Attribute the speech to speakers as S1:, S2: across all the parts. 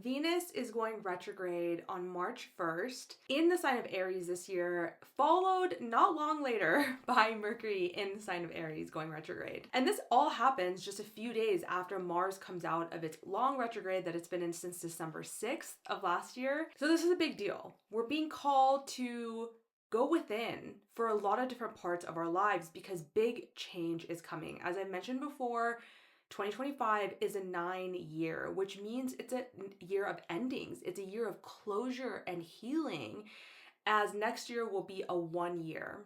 S1: Venus is going retrograde on March 1st in the sign of Aries this year, followed not long later by Mercury in the sign of Aries going retrograde. And this all happens just a few days after Mars comes out of its long retrograde that it's been in since December 6th of last year. So this is a big deal. We're being called to go within for a lot of different parts of our lives because big change is coming. As I mentioned before, 2025 is a 9-year, which means it's a year of endings. It's a year of closure and healing, as next year will be a 1 year.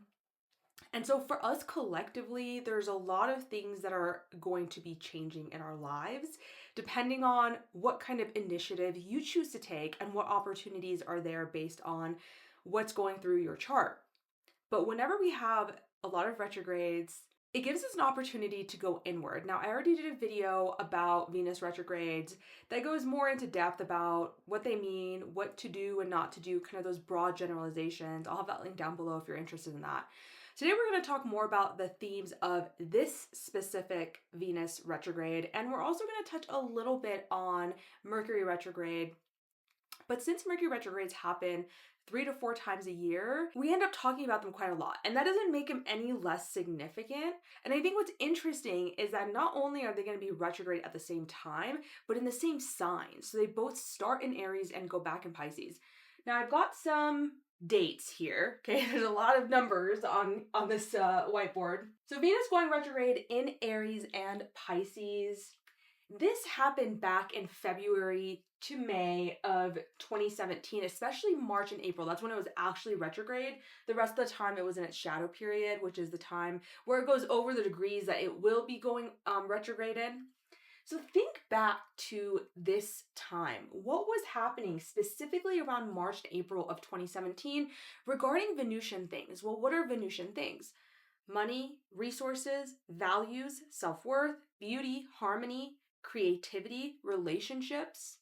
S1: And so for us collectively, there's a lot of things that are going to be changing in our lives, depending on what kind of initiative you choose to take and what opportunities are there based on what's going through your chart. But whenever we have a lot of retrogrades, it gives us an opportunity to go inward. Now, I already did a video about Venus retrogrades that goes more into depth about what they mean, what to do and not to do, kind of those broad generalizations. I'll have that link down below if you're interested in that. Today, we're going to talk more about the themes of this specific Venus retrograde, and we're also going to touch a little bit on Mercury retrograde. But since Mercury retrogrades happen 3 to 4 times a year, we end up talking about them quite a lot. And that doesn't make them any less significant. And I think what's interesting is that not only are they going to be retrograde at the same time, but in the same sign. So they both start in Aries and go back in Pisces. Now I've got some dates here. Okay, there's a lot of numbers on this whiteboard. So Venus going retrograde in Aries and Pisces. This happened back in February to May of 2017, especially March and April. That's when it was actually retrograde. The rest of the time it was in its shadow period, which is the time where it goes over the degrees that it will be going retrograded. So think back to this time. What was happening specifically around March and April of 2017 regarding Venusian things? Well, what are Venusian things? Money, resources, values, self-worth, beauty, harmony, creativity, relationships,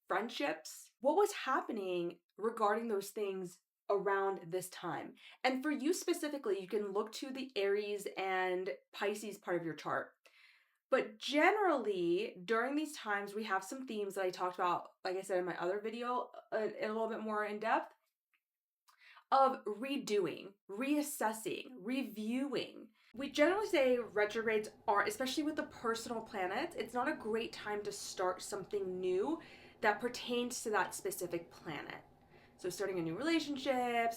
S1: friendships. What was happening regarding those things around this time? And for you specifically, you can look to the Aries and Pisces part of your chart. But generally, during these times, we have some themes that I talked about, like I said in my other video, a little bit more in depth, of redoing, reassessing, reviewing. We generally say retrogrades are, especially with the personal planets, it's not a great time to start something new that pertains to that specific planet. So starting a new relationship,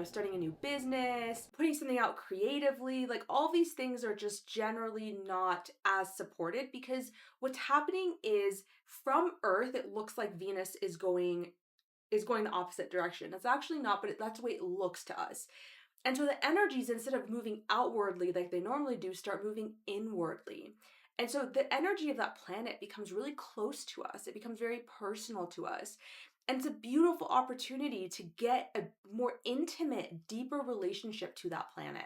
S1: starting a new business, putting something out creatively, like all these things are just generally not as supported because what's happening is from Earth, it looks like Venus is going the opposite direction. That's actually not, but that's the way it looks to us. And so the energies, instead of moving outwardly like they normally do, start moving inwardly. And so the energy of that planet becomes really close to us. It becomes very personal to us. And it's a beautiful opportunity to get a more intimate, deeper relationship to that planet.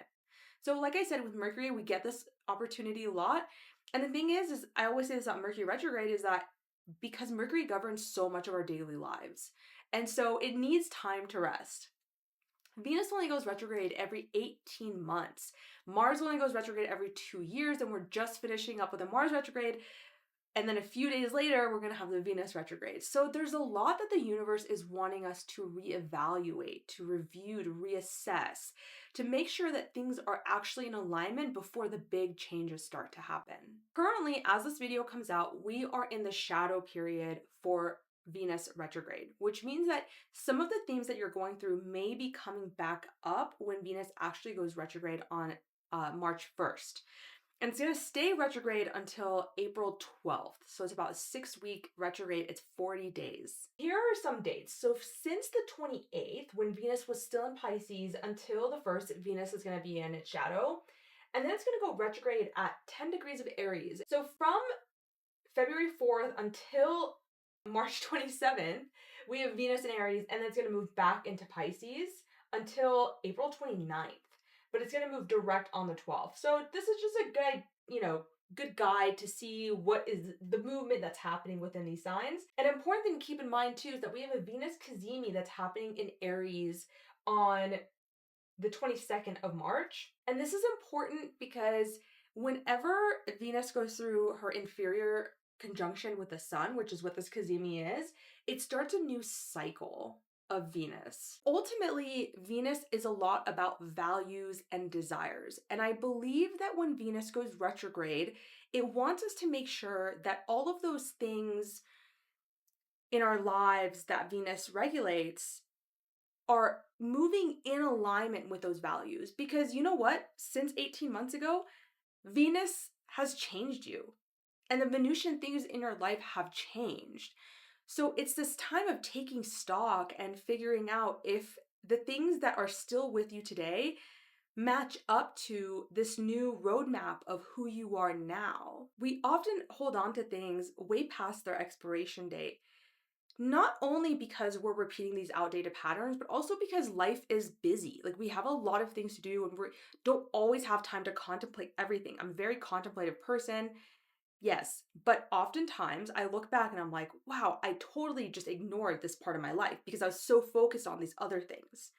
S1: So like I said, with Mercury, we get this opportunity a lot. And the thing is I always say this about Mercury retrograde, is that because Mercury governs so much of our daily lives. And so it needs time to rest. Venus only goes retrograde every 18 months. Mars only goes retrograde every 2 years, and we're just finishing up with a Mars retrograde. And then a few days later, we're going to have the Venus retrograde. So there's a lot that the universe is wanting us to reevaluate, to review, to reassess, to make sure that things are actually in alignment before the big changes start to happen. Currently, as this video comes out, we are in the shadow period for Venus retrograde, which means that some of the themes that you're going through may be coming back up when Venus actually goes retrograde on March 1st. And it's going to stay retrograde until April 12th. So it's about a 6-week retrograde. It's 40 days. Here are some dates. So since the 28th, when Venus was still in Pisces, until the 1st, Venus is going to be in its shadow. And then it's going to go retrograde at 10 degrees of Aries. So from February 4th until March 27th, we have Venus in Aries, and then it's going to move back into Pisces until April 29th. But it's going to move direct on the 12th. So this is just a good guide to see what is the movement that's happening within these signs. An important thing to keep in mind too is that we have a Venus cazimi that's happening in Aries on the 22nd of March. And this is important because whenever Venus goes through her inferior conjunction with the sun, which is what this cazimi is, it starts a new cycle of Venus. Ultimately, Venus is a lot about values and desires. And I believe that when Venus goes retrograde, it wants us to make sure that all of those things in our lives that Venus regulates are moving in alignment with those values. Because you know what? Since 18 months ago, Venus has changed you. And the Venusian things in your life have changed. So it's this time of taking stock and figuring out if the things that are still with you today match up to this new roadmap of who you are now. We often hold on to things way past their expiration date, not only because we're repeating these outdated patterns, but also because life is busy. Like, we have a lot of things to do and we don't always have time to contemplate everything. I'm a very contemplative person. Yes, but oftentimes I look back and I'm like, wow, I totally just ignored this part of my life because I was so focused on these other things.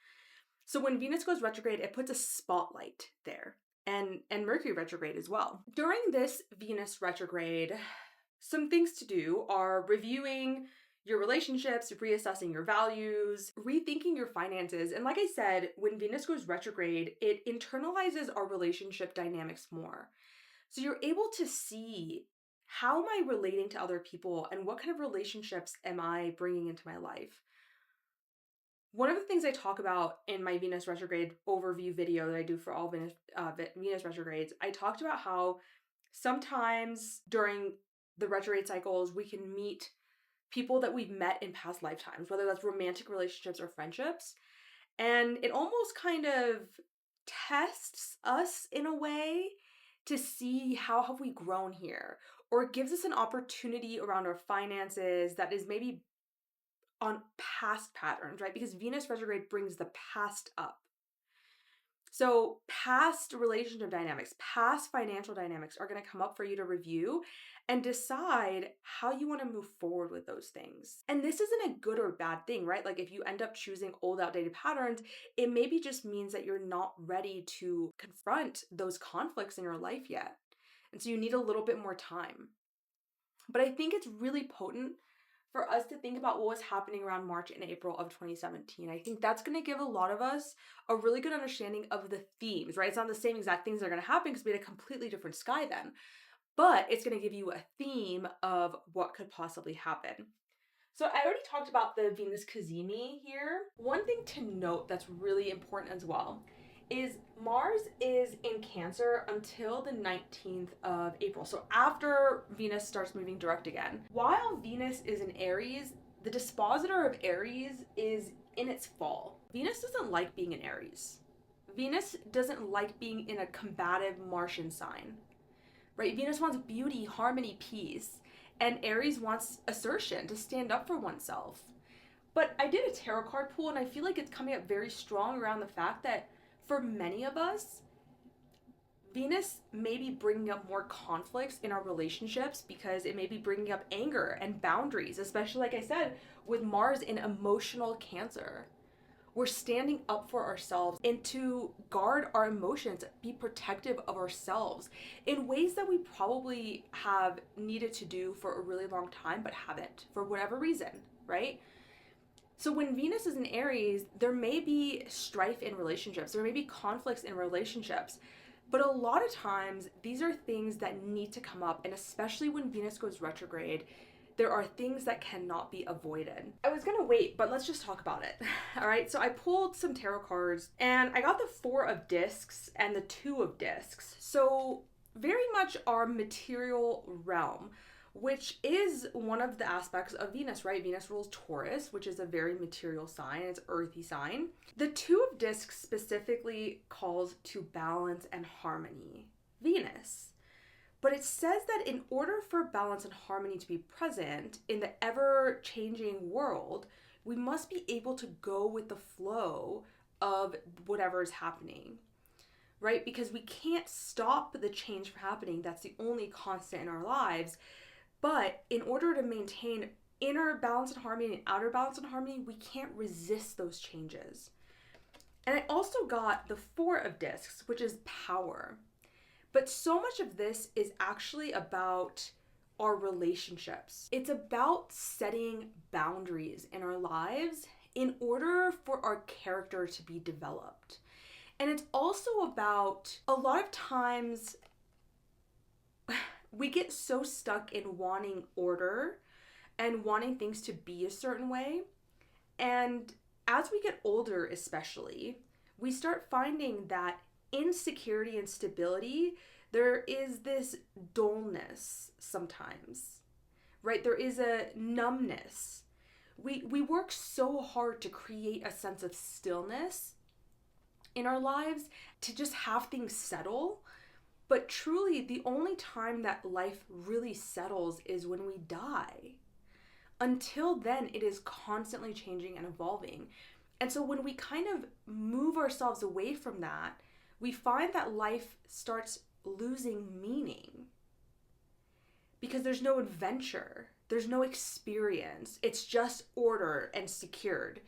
S1: So when Venus goes retrograde, it puts a spotlight there, and Mercury retrograde as well. During this Venus retrograde, some things to do are reviewing your relationships, reassessing your values, rethinking your finances. And like I said, when Venus goes retrograde, it internalizes our relationship dynamics more. So you're able to see, how am I relating to other people and what kind of relationships am I bringing into my life? One of the things I talk about in my Venus retrograde overview video that I do for all Venus retrogrades, I talked about how sometimes during the retrograde cycles, we can meet people that we've met in past lifetimes, whether that's romantic relationships or friendships. And it almost kind of tests us in a way to see how have we grown here, or it gives us an opportunity around our finances that is maybe on past patterns, right? Because Venus retrograde brings the past up. So past relationship dynamics, past financial dynamics are going to come up for you to review and decide how you want to move forward with those things. And this isn't a good or bad thing, right? Like, if you end up choosing old outdated patterns, it maybe just means that you're not ready to confront those conflicts in your life yet. And so you need a little bit more time. But I think it's really potent for us to think about what was happening around March and April of 2017. I think that's going to give a lot of us a really good understanding of the themes, right? It's not the same exact things that are going to happen because we had a completely different sky then, but it's going to give you a theme of what could possibly happen. So I already talked about the Venus cazimi here. One thing to note that's really important as well is Mars is in Cancer until the 19th of April. So after Venus starts moving direct again. While Venus is in Aries, the dispositor of Aries is in its fall. Venus doesn't like being in Aries. Venus doesn't like being in a combative Martian sign, right? Venus wants beauty, harmony, peace, and Aries wants assertion, to stand up for oneself. But I did a tarot card pool, and I feel like it's coming up very strong around the fact that for many of us, Venus may be bringing up more conflicts in our relationships because it may be bringing up anger and boundaries, especially, like I said, with Mars in emotional Cancer. We're standing up for ourselves and to guard our emotions, be protective of ourselves in ways that we probably have needed to do for a really long time, but haven't for whatever reason, right? So when Venus is in Aries, there may be strife in relationships, there may be conflicts in relationships, but a lot of times these are things that need to come up, and especially when Venus goes retrograde, there are things that cannot be avoided. I was gonna wait, but let's just talk about it. All right, so I pulled some tarot cards and I got the 4 of discs and the 2 of discs. So very much our material realm, which is one of the aspects of Venus, right? Venus rules Taurus, which is a very material sign. It's an earthy sign. The 2 of discs specifically calls to balance and harmony, Venus. But it says that in order for balance and harmony to be present in the ever-changing world, we must be able to go with the flow of whatever is happening, right? Because we can't stop the change from happening. That's the only constant in our lives. But in order to maintain inner balance and harmony and outer balance and harmony, we can't resist those changes. And I also got the 4 of discs, which is power. But so much of this is actually about our relationships. It's about setting boundaries in our lives in order for our character to be developed. And it's also about, a lot of times we get so stuck in wanting order and wanting things to be a certain way. And as we get older, especially, we start finding that insecurity and stability, there is this dullness sometimes, right? There is a numbness. We work so hard to create a sense of stillness in our lives, to just have things settle. But truly, the only time that life really settles is when we die. Until then, it is constantly changing and evolving. And so when we kind of move ourselves away from that, we find that life starts losing meaning. Because there's no adventure, there's no experience. It's just order and secured.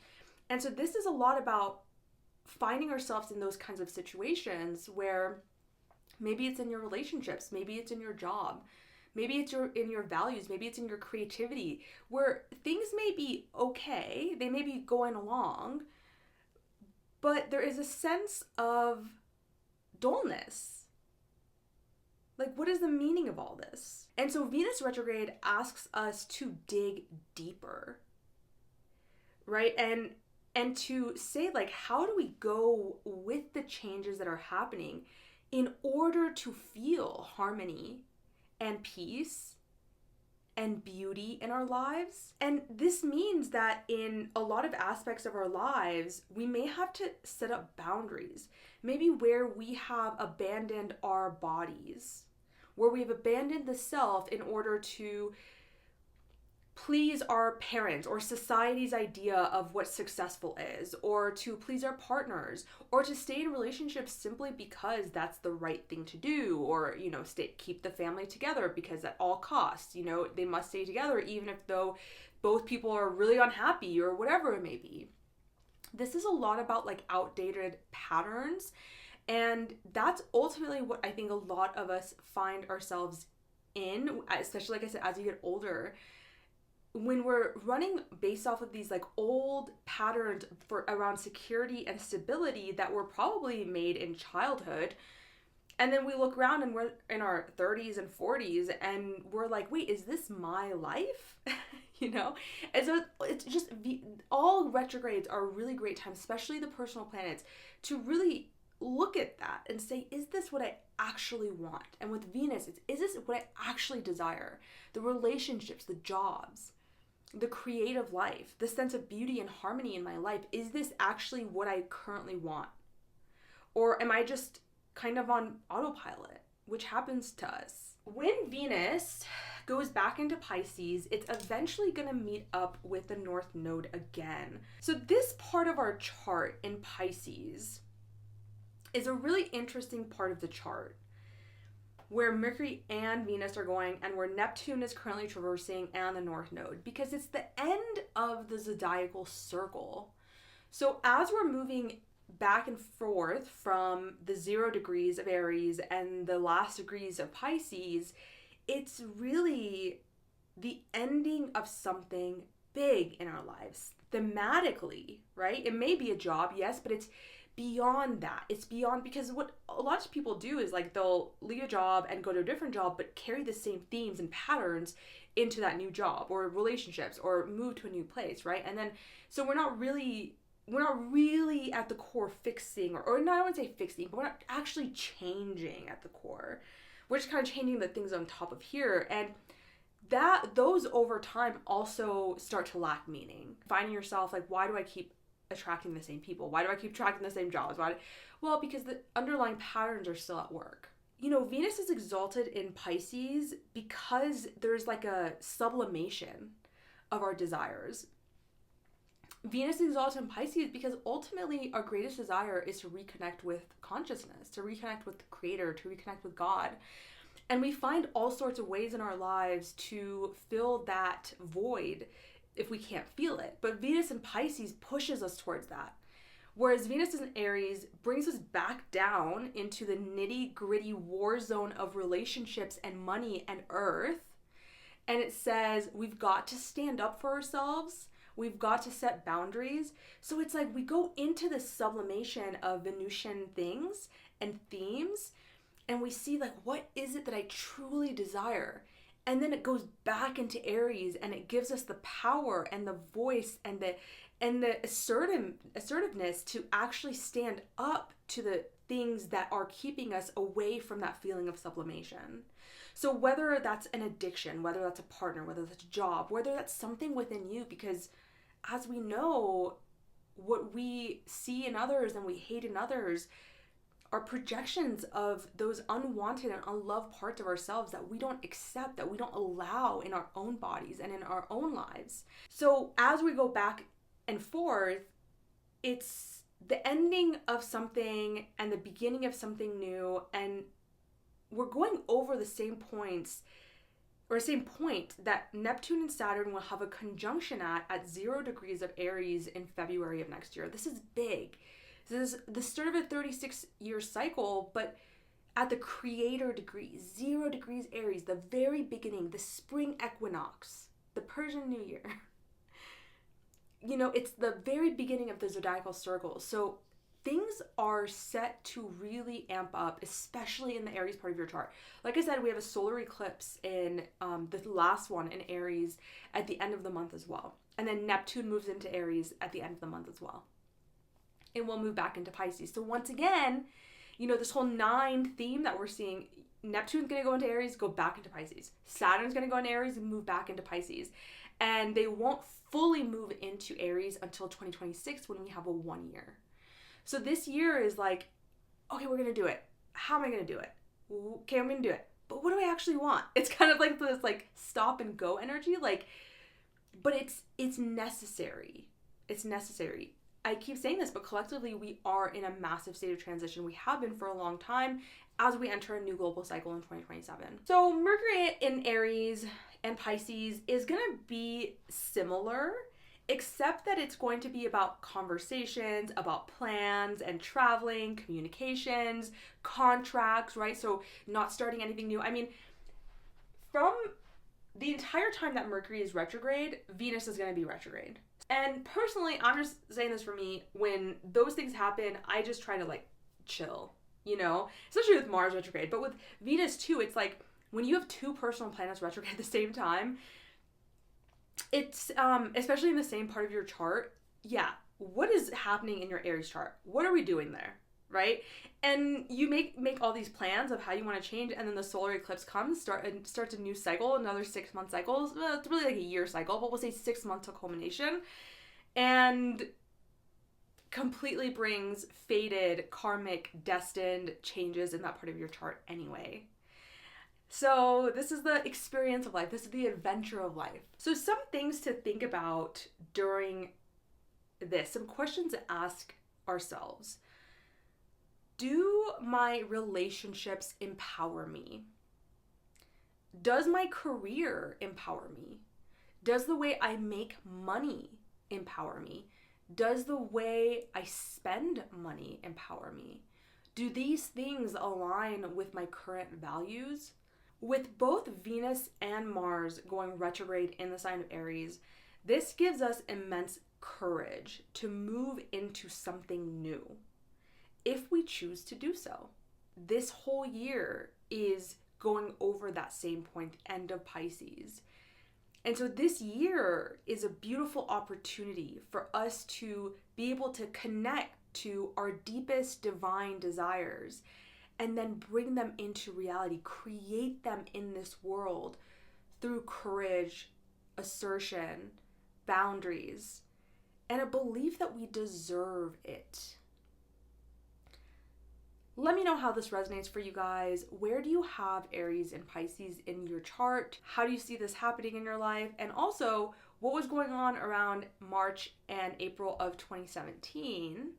S1: And so this is a lot about finding ourselves in those kinds of situations where maybe it's in your relationships, maybe it's in your job, maybe it's in your values, maybe it's in your creativity, where things may be okay, they may be going along, but there is a sense of dullness. Like, what is the meaning of all this? And so Venus retrograde asks us to dig deeper, right? And to say, like, how do we go with the changes that are happening in order to feel harmony and peace and beauty in our lives? And this means that in a lot of aspects of our lives, we may have to set up boundaries. Maybe where we have abandoned our bodies, where we have abandoned the self in order to please our parents or society's idea of what successful is, or to please our partners, or to stay in relationships simply because that's the right thing to do, or, you know, keep the family together because at all costs, you know, they must stay together even if though both people are really unhappy or whatever it may be. This is a lot about like outdated patterns, and that's ultimately what I think a lot of us find ourselves in, especially, like I said, as you get older, when we're running based off of these like old patterns for around security and stability that were probably made in childhood. And then we look around and we're in our 30s and 40s and we're like, wait, is this my life? You know? And so it's just, all retrogrades are a really great time, especially the personal planets, to really look at that and say, is this what I actually want? And with Venus, is this what I actually desire? The relationships, the jobs, the creative life, the sense of beauty and harmony in my life, is this actually what I currently want? Or am I just kind of on autopilot, which happens to us? When Venus goes back into Pisces, it's eventually going to meet up with the North Node again. So this part of our chart in Pisces is a really interesting part of the chart, where Mercury and Venus are going and where Neptune is currently traversing and the North Node, because it's the end of the zodiacal circle. So as we're moving back and forth from the 0 degrees of Aries and the last degrees of Pisces, it's really the ending of something big in our lives, thematically, right? It may be a job, yes, but it's beyond that. It's beyond, because what a lot of people do is like they'll leave a job and go to a different job, but carry the same themes and patterns into that new job or relationships or move to a new place, right? And then, so we're not really at the core fixing, or not, I wouldn't say fixing, but we're not actually changing at the core. We're just kind of changing the things on top of here. And those over time also start to lack meaning. Finding yourself like, why do I keep attracting the same people? Why do I keep attracting the same jobs? Well, because the underlying patterns are still at work. You know, Venus is exalted in Pisces because there's like a sublimation of our desires. Venus is exalted in Pisces because ultimately our greatest desire is to reconnect with consciousness, to reconnect with the Creator, to reconnect with God. And we find all sorts of ways in our lives to fill that void if we can't feel it. But Venus in Pisces pushes us towards that. Whereas Venus in Aries brings us back down into the nitty-gritty war zone of relationships and money and earth. And it says we've got to stand up for ourselves. We've got to set boundaries. So it's like we go into this sublimation of Venusian things and themes, and we see like, what is it that I truly desire? And then it goes back into Aries, and it gives us the power and the voice and the assertiveness to actually stand up to the things that are keeping us away from that feeling of sublimation. So whether that's an addiction, whether that's a partner, whether that's a job, whether that's something within you, because as we know, what we see in others and we hate in others are projections of those unwanted and unloved parts of ourselves that we don't accept, that we don't allow in our own bodies and in our own lives. So as we go back and forth, it's the ending of something and the beginning of something new, and we're going over the same points, or same point that Neptune and Saturn will have a conjunction at 0 degrees of Aries in February of next year. This is big. This is the start of a 36-year cycle, but at the creator degree, 0 degrees Aries, the very beginning, the spring equinox, the Persian New Year. You know, it's the very beginning of the zodiacal circle. So things are set to really amp up, especially in the Aries part of your chart. Like I said, we have a solar eclipse in the last one in Aries at the end of the month as well. And then Neptune moves into Aries at the end of the month as well. And we'll move back into Pisces. So once again, you know, this whole 9 theme that we're seeing, Neptune's going to go into Aries, go back into Pisces. Saturn's going to go into Aries and move back into Pisces. And they won't fully move into Aries until 2026 when we have a 1 year. So this year is like, okay, we're going to do it. How am I going to do it? Okay, I'm going to do it. But what do I actually want? It's kind of like this like stop and go energy. Like, but it's necessary. It's necessary. I keep saying this, but collectively we are in a massive state of transition. We have been for a long time as we enter a new global cycle in 2027. So Mercury in Aries and Pisces is going to be similar, except that it's going to be about conversations, about plans and traveling, communications, contracts, right? So not starting anything new. I mean, from the entire time that Mercury is retrograde, Venus is going to be retrograde. And personally, I'm just saying this for me, when those things happen, I just try to like chill, you know, especially with Mars retrograde. But with Venus too, it's like when you have 2 personal planets retrograde at the same time, it's especially in the same part of your chart. Yeah, what is happening in your Aries chart? What are we doing there, right? And you make all these plans of how you want to change, and then the solar eclipse comes, starts a new cycle, another 6-month cycle. Well, it's really like a year cycle, but we'll say 6 months to culmination, and completely brings fated, karmic, destined changes in that part of your chart anyway. So this is the experience of life. This is the adventure of life. So some things to think about during this, some questions to ask ourselves. Do my relationships empower me? Does my career empower me? Does the way I make money empower me? Does the way I spend money empower me? Do these things align with my current values? With both Venus and Mars going retrograde in the sign of Aries, this gives us immense courage to move into something new, if we choose to do so. This whole year is going over that same point, end of Pisces. And so this year is a beautiful opportunity for us to be able to connect to our deepest divine desires and then bring them into reality, create them in this world through courage, assertion, boundaries, and a belief that we deserve it. Let me know how this resonates for you guys. Where do you have Aries and Pisces in your chart? How do you see this happening in your life? And also, what was going on around March and April of 2017?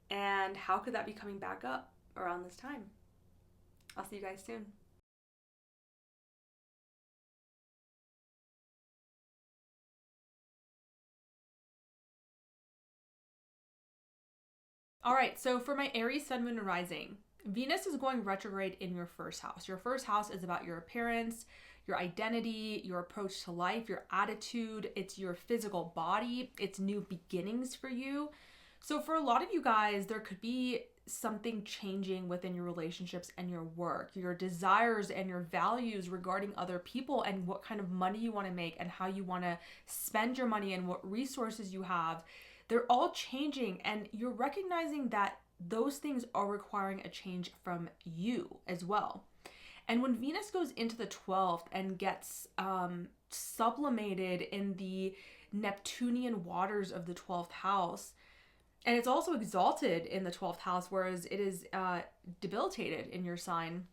S1: And how could that be coming back up around this time? I'll see you guys soon. All right, so for my Aries sun, moon, and rising, Venus is going retrograde in your first house. Your first house is about your appearance, your identity, your approach to life, your attitude. It's your physical body. It's new beginnings for you. So for a lot of you guys, there could be something changing within your relationships and your work, your desires and your values regarding other people and what kind of money you want to make and how you want to spend your money and what resources you have. They're all changing, and you're recognizing that those things are requiring a change from you as well. And when Venus goes into the 12th and gets sublimated in the Neptunian waters of the 12th house, and it's also exalted in the 12th house, whereas it is debilitated in your sign,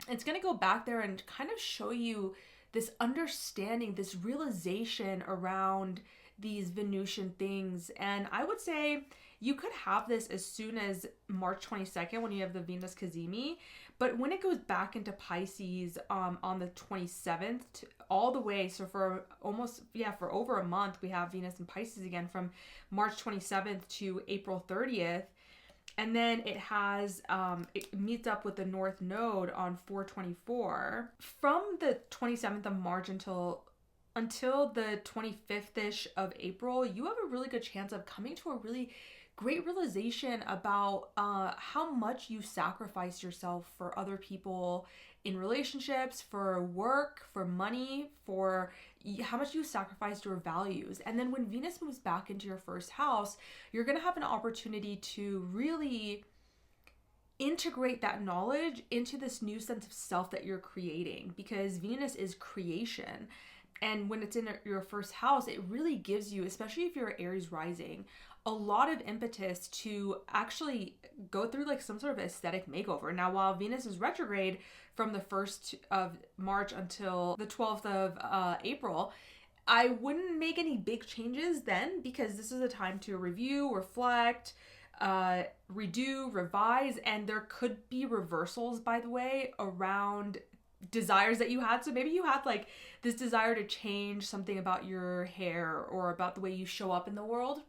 S1: it's going to go back there and kind of show you this understanding, this realization around these Venusian things. And I would say you could have this as soon as March 22nd when you have the Venus Cazimi, but when it goes back into Pisces on the 27th all the way, so for over a month, we have Venus in Pisces again from March 27th to April 30th. And then it has, it meets up with the North Node on 4/24. From the 27th of March until the 25th-ish of April, you have a really good chance of coming to a really great realization about how much you sacrifice yourself for other people in relationships, for work, for money, for how much you sacrifice your values. And then when Venus moves back into your first house, you're going to have an opportunity to really integrate that knowledge into this new sense of self that you're creating, because Venus is creation. And when it's in your first house, it really gives you, especially if you're Aries rising, a lot of impetus to actually go through like some sort of aesthetic makeover. Now, while Venus is retrograde from the 1st of March until the 12th of April, I wouldn't make any big changes then, because this is a time to review, reflect, redo, revise, and there could be reversals, by the way, around desires that you had. So maybe you had like this desire to change something about your hair or about the way you show up in the world,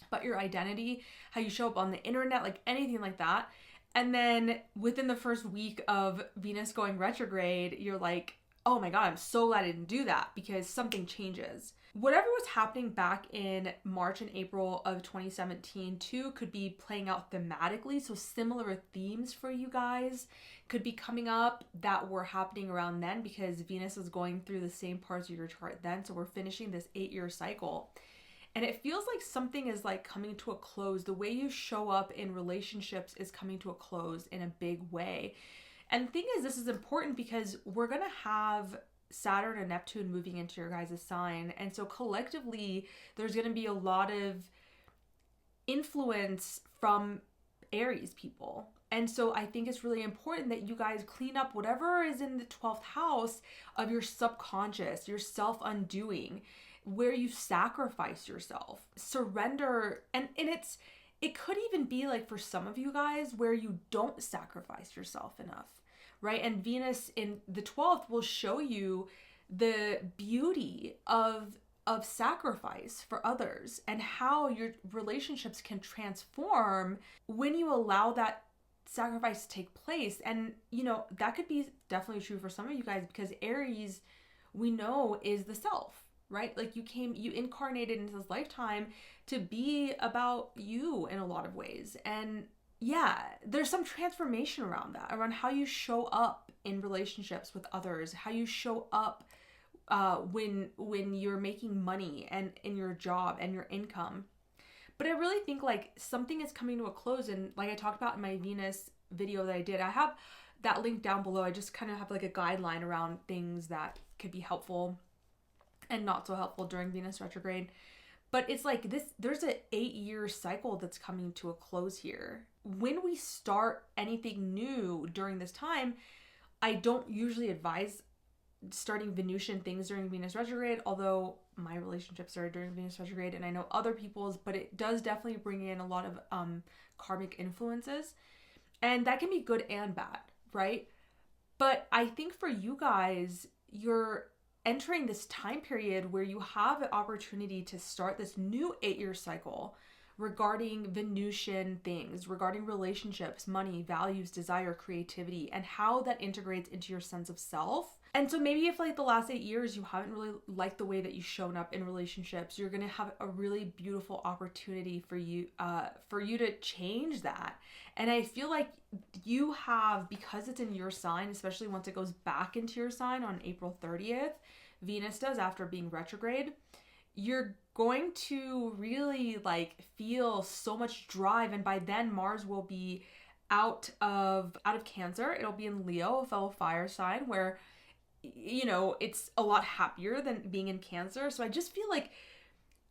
S1: about your identity, how you show up on the internet, like anything like that. And then within the first week of Venus going retrograde, you're like, oh my God, I'm so glad I didn't do that, because something changes. Whatever was happening back in March and April of 2017 too could be playing out thematically. So similar themes for you guys could be coming up that were happening around then, because Venus is going through the same parts of your chart then. So we're finishing this 8-year cycle. And it feels like something is like coming to a close. The way you show up in relationships is coming to a close in a big way. And the thing is, this is important because we're going to have Saturn and Neptune moving into your guys' sign. And so collectively, there's going to be a lot of influence from Aries people. And so I think it's really important that you guys clean up whatever is in the 12th house of your subconscious, your self-undoing, where you sacrifice yourself, surrender. And it could even be like for some of you guys where you don't sacrifice yourself enough, right? And Venus in the 12th will show you the beauty of sacrifice for others and how your relationships can transform when you allow that sacrifice to take place. And, you know, that could be definitely true for some of you guys, because Aries, we know, is the self, right? Like you incarnated into this lifetime to be about you in a lot of ways. And yeah, there's some transformation around that, around how you show up in relationships with others, how you show up when you're making money and in your job and your income. But I really think like something is coming to a close. And like I talked about in my Venus video that I did, I have that link down below. I just kind of have like a guideline around things that could be helpful and not so helpful during Venus retrograde. But it's like this, there's an 8-year cycle that's coming to a close here. When we start anything new during this time, I don't usually advise starting Venusian things during Venus retrograde, although my relationship started during Venus retrograde and I know other people's, but it does definitely bring in a lot of karmic influences, and that can be good and bad, right? But I think for you guys, you're entering this time period where you have an opportunity to start this new 8-year cycle, regarding Venusian things, regarding relationships, money, values, desire, creativity, and how that integrates into your sense of self. And so maybe if like the last 8 years you haven't really liked the way that you've shown up in relationships, you're gonna have a really beautiful opportunity for you to change that. And I feel like you have, because it's in your sign, especially once it goes back into your sign on April 30th, Venus does, after being retrograde, you're going to really like feel so much drive. And by then Mars will be out of Cancer. It'll be in Leo, a fellow fire sign, where, you know, it's a lot happier than being in Cancer. So I just feel like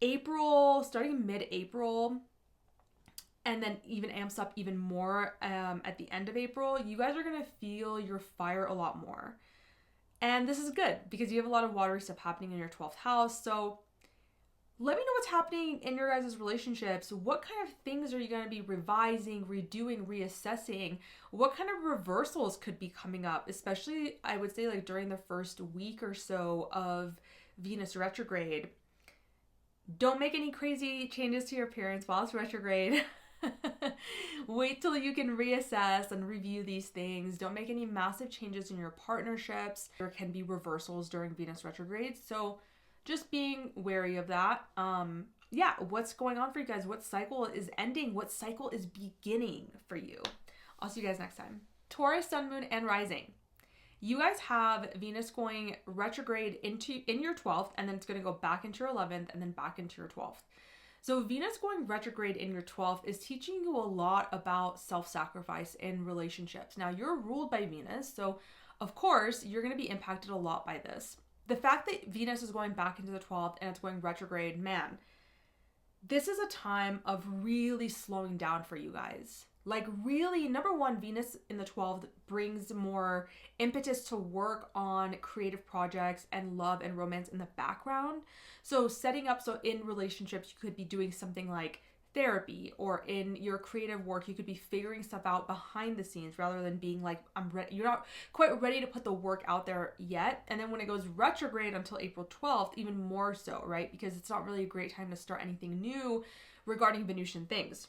S1: April, starting mid-April, and then even amps up even more at the end of April, you guys are going to feel your fire a lot more. And this is good because you have a lot of watery stuff happening in your 12th house. So let me know what's happening in your guys' relationships. What kind of things are you going to be revising, redoing, reassessing? What kind of reversals could be coming up? Especially, I would say, like during the first week or so of Venus retrograde. Don't make any crazy changes to your appearance while it's retrograde. Wait till you can reassess and review these things. Don't make any massive changes in your partnerships. There can be reversals during Venus retrograde. So just being wary of that. Yeah, what's going on for you guys? What cycle is ending? What cycle is beginning for you? I'll see you guys next time. Taurus, Sun, Moon, and Rising. You guys have Venus going retrograde in your 12th, and then it's going to go back into your 11th, and then back into your 12th. So Venus going retrograde in your 12th is teaching you a lot about self-sacrifice in relationships. Now, you're ruled by Venus, so of course, you're going to be impacted a lot by this. The fact that Venus is going back into the 12th and it's going retrograde, man, this is a time of really slowing down for you guys. Like really, number one, Venus in the 12th brings more impetus to work on creative projects and love and romance in the background. So setting up, so in relationships, you could be doing something like therapy, or in your creative work, you could be figuring stuff out behind the scenes rather than being like, you're not quite ready to put the work out there yet. And then when it goes retrograde until April 12th, even more so, right? Because it's not really a great time to start anything new regarding Venusian things.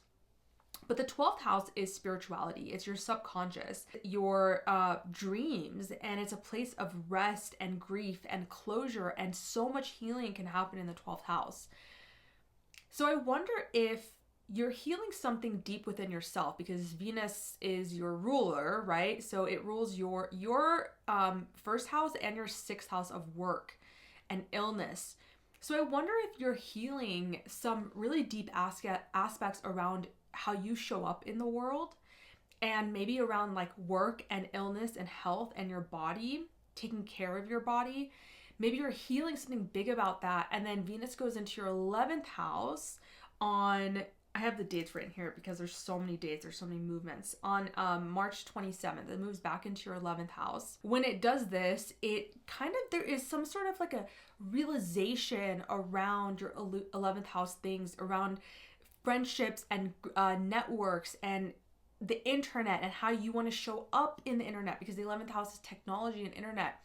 S1: But the 12th house is spirituality. It's your subconscious, your dreams, and it's a place of rest and grief and closure, and so much healing can happen in the 12th house. So I wonder if you're healing something deep within yourself, because Venus is your ruler, right? So it rules your first house and your 6th house of work and illness. So I wonder if you're healing some really deep aspects around how you show up in the world, and maybe around like work and illness and health and your body, taking care of your body. Maybe you're healing something big about that. And then Venus goes into your 11th house on, I have the dates written here because there's so many dates, there's so many movements. On March 27th, it moves back into your 11th house. When it does this, it kind of, there is some sort of like a realization around your 11th house things, around friendships and networks and the internet, and how you want to show up in the internet, because the 11th house is technology and internet.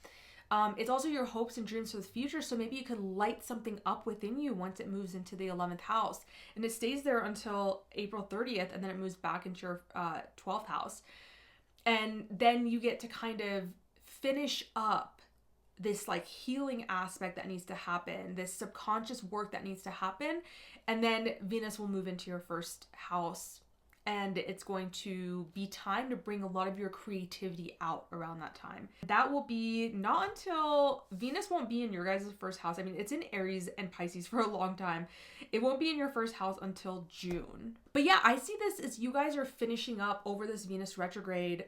S1: It's also your hopes and dreams for the future. So maybe you could light something up within you once it moves into the 11th house, and it stays there until April 30th, and then it moves back into your 12th house. And then you get to kind of finish up this like healing aspect that needs to happen, this subconscious work that needs to happen. And then Venus will move into your first house, and it's going to be time to bring a lot of your creativity out around that time. That will be not until, Venus won't be in your guys' first house. I mean, it's in Aries and Pisces for a long time. It won't be in your first house until June. But yeah, I see this as you guys are finishing up over this Venus retrograde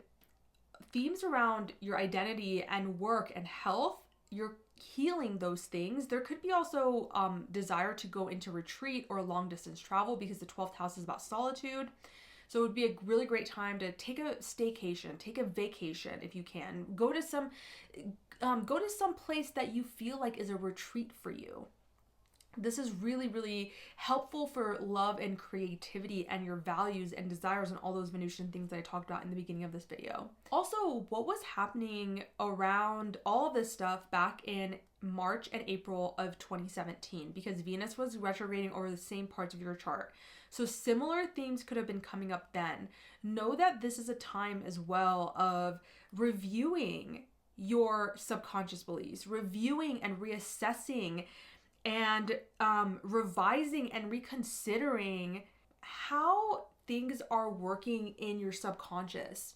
S1: themes around your identity and work and health. You're healing those things. There could be also desire to go into retreat or long distance travel, because the 12th house is about solitude. So it would be a really great time to take a staycation, take a vacation if you can. Go to some place that you feel like is a retreat for you. This is really, really helpful for love and creativity and your values and desires and all those Venusian things that I talked about in the beginning of this video. Also, what was happening around all of this stuff back in March and April of 2017 because Venus was retrograding over the same parts of your chart. So similar themes could have been coming up then. Know that this is a time as well of reviewing your subconscious beliefs, reviewing and reassessing and revising and reconsidering how things are working in your subconscious.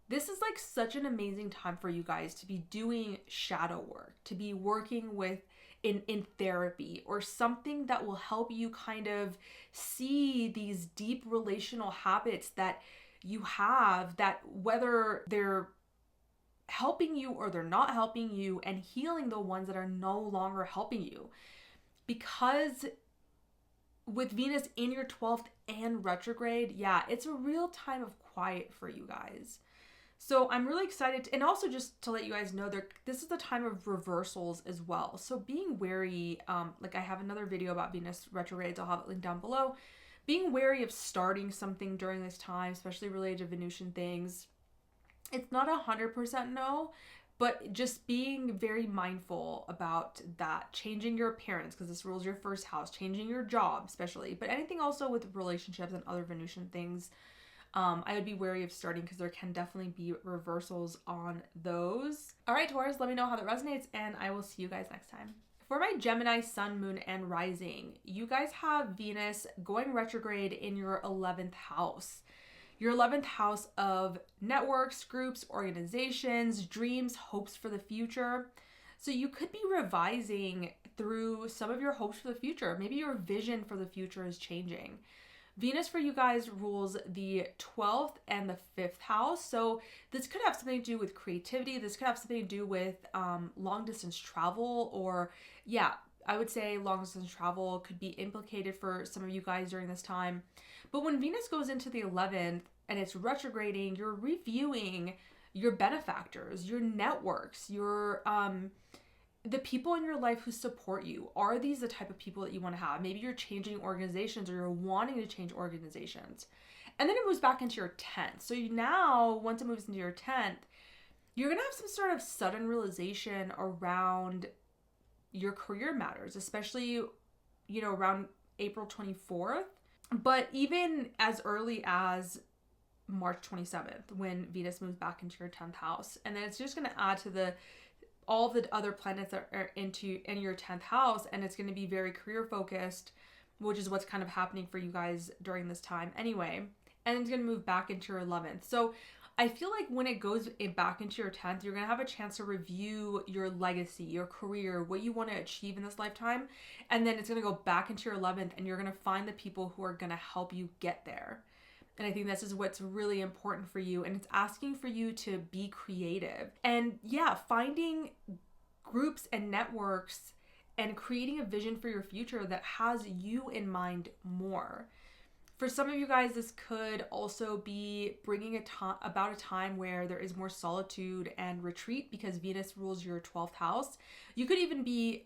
S1: This is like such an amazing time for you guys to be doing shadow work, to be working with in therapy or something that will help you kind of see these deep relational habits that you have, that whether they're helping you or they're not helping you, and healing the ones that are no longer helping you. Because with Venus in your 12th and retrograde, yeah, it's a real time of quiet for you guys. So I'm really excited and also just to let you guys know this is the time of reversals as well. So being wary, like I have another video about Venus retrogrades, I'll have it linked down below. Being wary of starting something during this time, especially related to Venusian things. It's not 100% no, but just being very mindful about that. Changing your appearance, because this rules your first house. Changing your job, especially. But anything also with relationships and other Venusian things, I would be wary of starting because there can definitely be reversals on those. All right, Taurus, let me know how that resonates, and I will see you guys next time. For my Gemini sun, moon, and rising, you guys have Venus going retrograde in your 11th house. Your 11th house of networks, groups, organizations, dreams, hopes for the future. So you could be revising through some of your hopes for the future. Maybe your vision for the future is changing. Venus for you guys rules the 12th and the 5th house. So this could have something to do with creativity. This could have something to do with long distance travel, or yeah, I would say long distance travel could be implicated for some of you guys during this time. But when Venus goes into the 11th and it's retrograding, you're reviewing your benefactors, your networks, your the people in your life who support you. Are these the type of people that you want to have? Maybe you're changing organizations or you're wanting to change organizations. And then it moves back into your 10th. So now, once it moves into your 10th, you're going to have some sort of sudden realization around your career matters, especially, around April 24th. But even as early as March 27th, when Venus moves back into your 10th house. And then it's just going to add to all the other planets that are in your 10th house, and it's going to be very career focused, which is what's kind of happening for you guys during this time anyway. And it's going to move back into your 11th. So I feel like when it goes back into your 10th, you're going to have a chance to review your legacy, your career, what you want to achieve in this lifetime. And then it's going to go back into your 11th, and you're going to find the people who are going to help you get there. And I think this is what's really important for you. And it's asking for you to be creative. And yeah, finding groups and networks and creating a vision for your future that has you in mind more. For some of you guys, this could also be bringing about a time where there is more solitude and retreat because Venus rules your 12th house. You could even be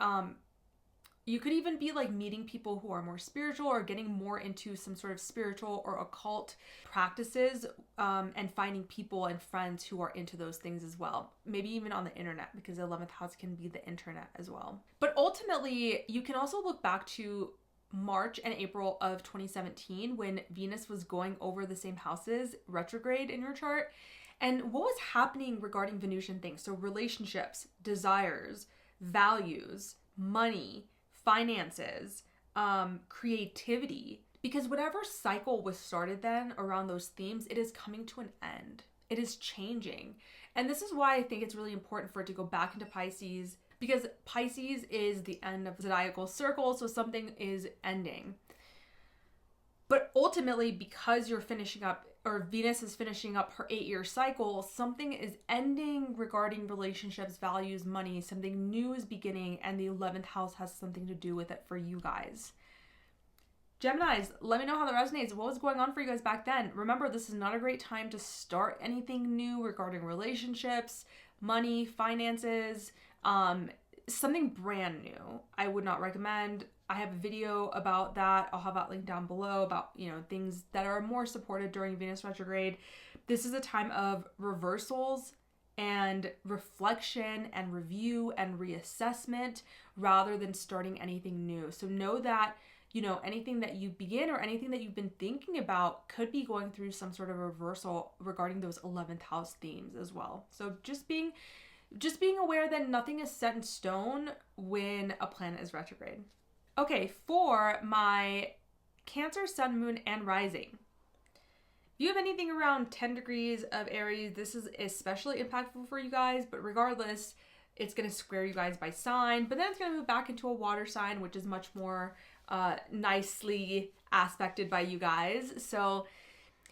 S1: like meeting people who are more spiritual or getting more into some sort of spiritual or occult practices, and finding people and friends who are into those things as well. Maybe even on the internet, because the 11th house can be the internet as well. But ultimately, you can also look back to March and April of 2017 when Venus was going over the same houses, retrograde in your chart, and what was happening regarding Venusian things. So relationships, desires, values, money, finances, creativity, because whatever cycle was started then around those themes, it is coming to an end. It is changing. And this is why I think it's really important for it to go back into Pisces, because Pisces is the end of the zodiacal circle, so something is ending. But ultimately, because you're finishing up, or Venus is finishing up her 8-year cycle, something is ending regarding relationships, values, money. Something new is beginning, and the 11th house has something to do with it for you guys. Geminis, let me know how that resonates. What was going on for you guys back then? Remember, this is not a great time to start anything new regarding relationships, money, finances, something brand new. I would not recommend. I have a video about that. I'll have that link down below about, things that are more supported during Venus retrograde. This is a time of reversals and reflection and review and reassessment rather than starting anything new. So know that, you know, anything that you begin or anything that you've been thinking about could be going through some sort of reversal regarding those 11th house themes as well. So just being aware that nothing is set in stone when a planet is retrograde. Okay, for my Cancer, Sun, Moon, and Rising. If you have anything around 10 degrees of Aries, this is especially impactful for you guys, but regardless, it's going to square you guys by sign, but then it's going to move back into a water sign, which is much more nicely aspected by you guys. So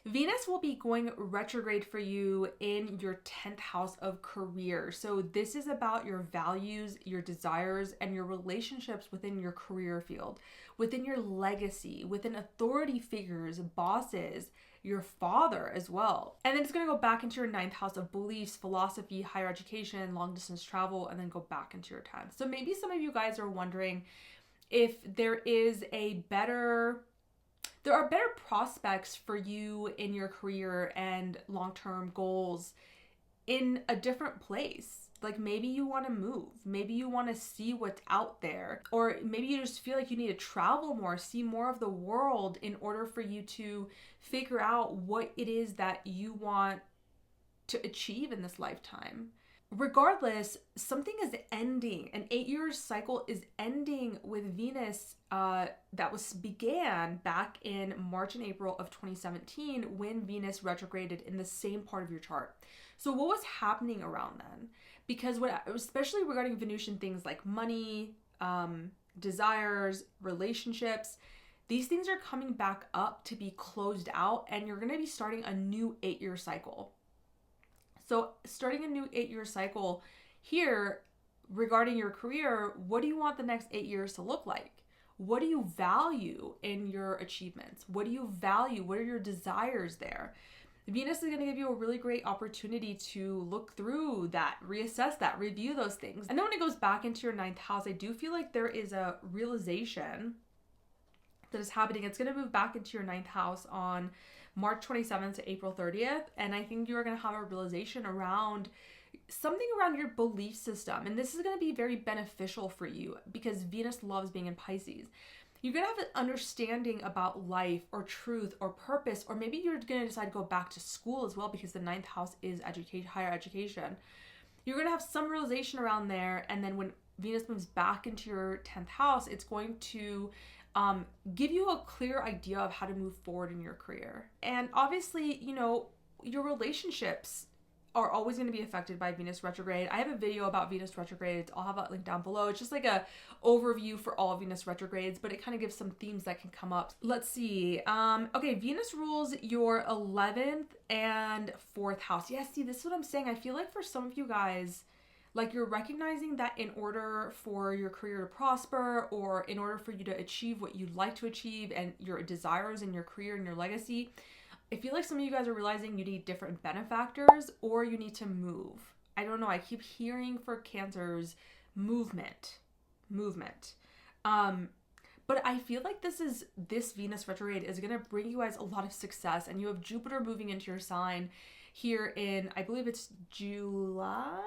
S1: Venus will be going retrograde for you in your 10th house of career. So this is about your values, your desires, and your relationships within your career field, within your legacy, within authority figures, bosses, your father as well. And then it's going to go back into your 9th house of beliefs, philosophy, higher education, long distance travel, and then go back into your 10th. So maybe some of you guys are wondering if there are better prospects for you in your career and long-term goals in a different place. Like maybe you want to move, maybe you want to see what's out there, or maybe you just feel like you need to travel more, see more of the world in order for you to figure out what it is that you want to achieve in this lifetime. Regardless, something is ending. An 8-year cycle is ending with Venus that began back in March and April of 2017 when Venus retrograded in the same part of your chart. So what was happening around then? Because especially regarding Venusian things like money, desires, relationships, these things are coming back up to be closed out, and you're going to be starting a new 8-year cycle. So starting a new 8-year cycle here regarding your career, what do you want the next 8 years to look like? What do you value in your achievements? What do you value? What are your desires there? Venus is going to give you a really great opportunity to look through that, reassess that, review those things. And then when it goes back into your 9th house, I do feel like there is a realization that is happening. It's going to move back into your 9th house on March 27th to April 30th. And I think you're going to have a realization around something around your belief system. And this is going to be very beneficial for you because Venus loves being in Pisces. You're going to have an understanding about life or truth or purpose, or maybe you're going to decide to go back to school as well because the 9th house is higher education. You're going to have some realization around there. And then when Venus moves back into your 10th house, it's going to give you a clear idea of how to move forward in your career. And obviously, you know, your relationships are always going to be affected by Venus retrograde. I have a video about Venus retrogrades. I'll have that link down below. It's just like a overview for all Venus retrogrades, but it kind of gives some themes that can come up. Let's see. Okay, Venus rules your 11th and 4th house. Yeah, see, this is what I'm saying. I feel like for some of you guys, like you're recognizing that in order for your career to prosper, or in order for you to achieve what you'd like to achieve and your desires and your career and your legacy, I feel like some of you guys are realizing you need different benefactors or you need to move. I don't know. I keep hearing for Cancers, movement. But I feel like this Venus retrograde is going to bring you guys a lot of success, and you have Jupiter moving into your sign here in, I believe it's July.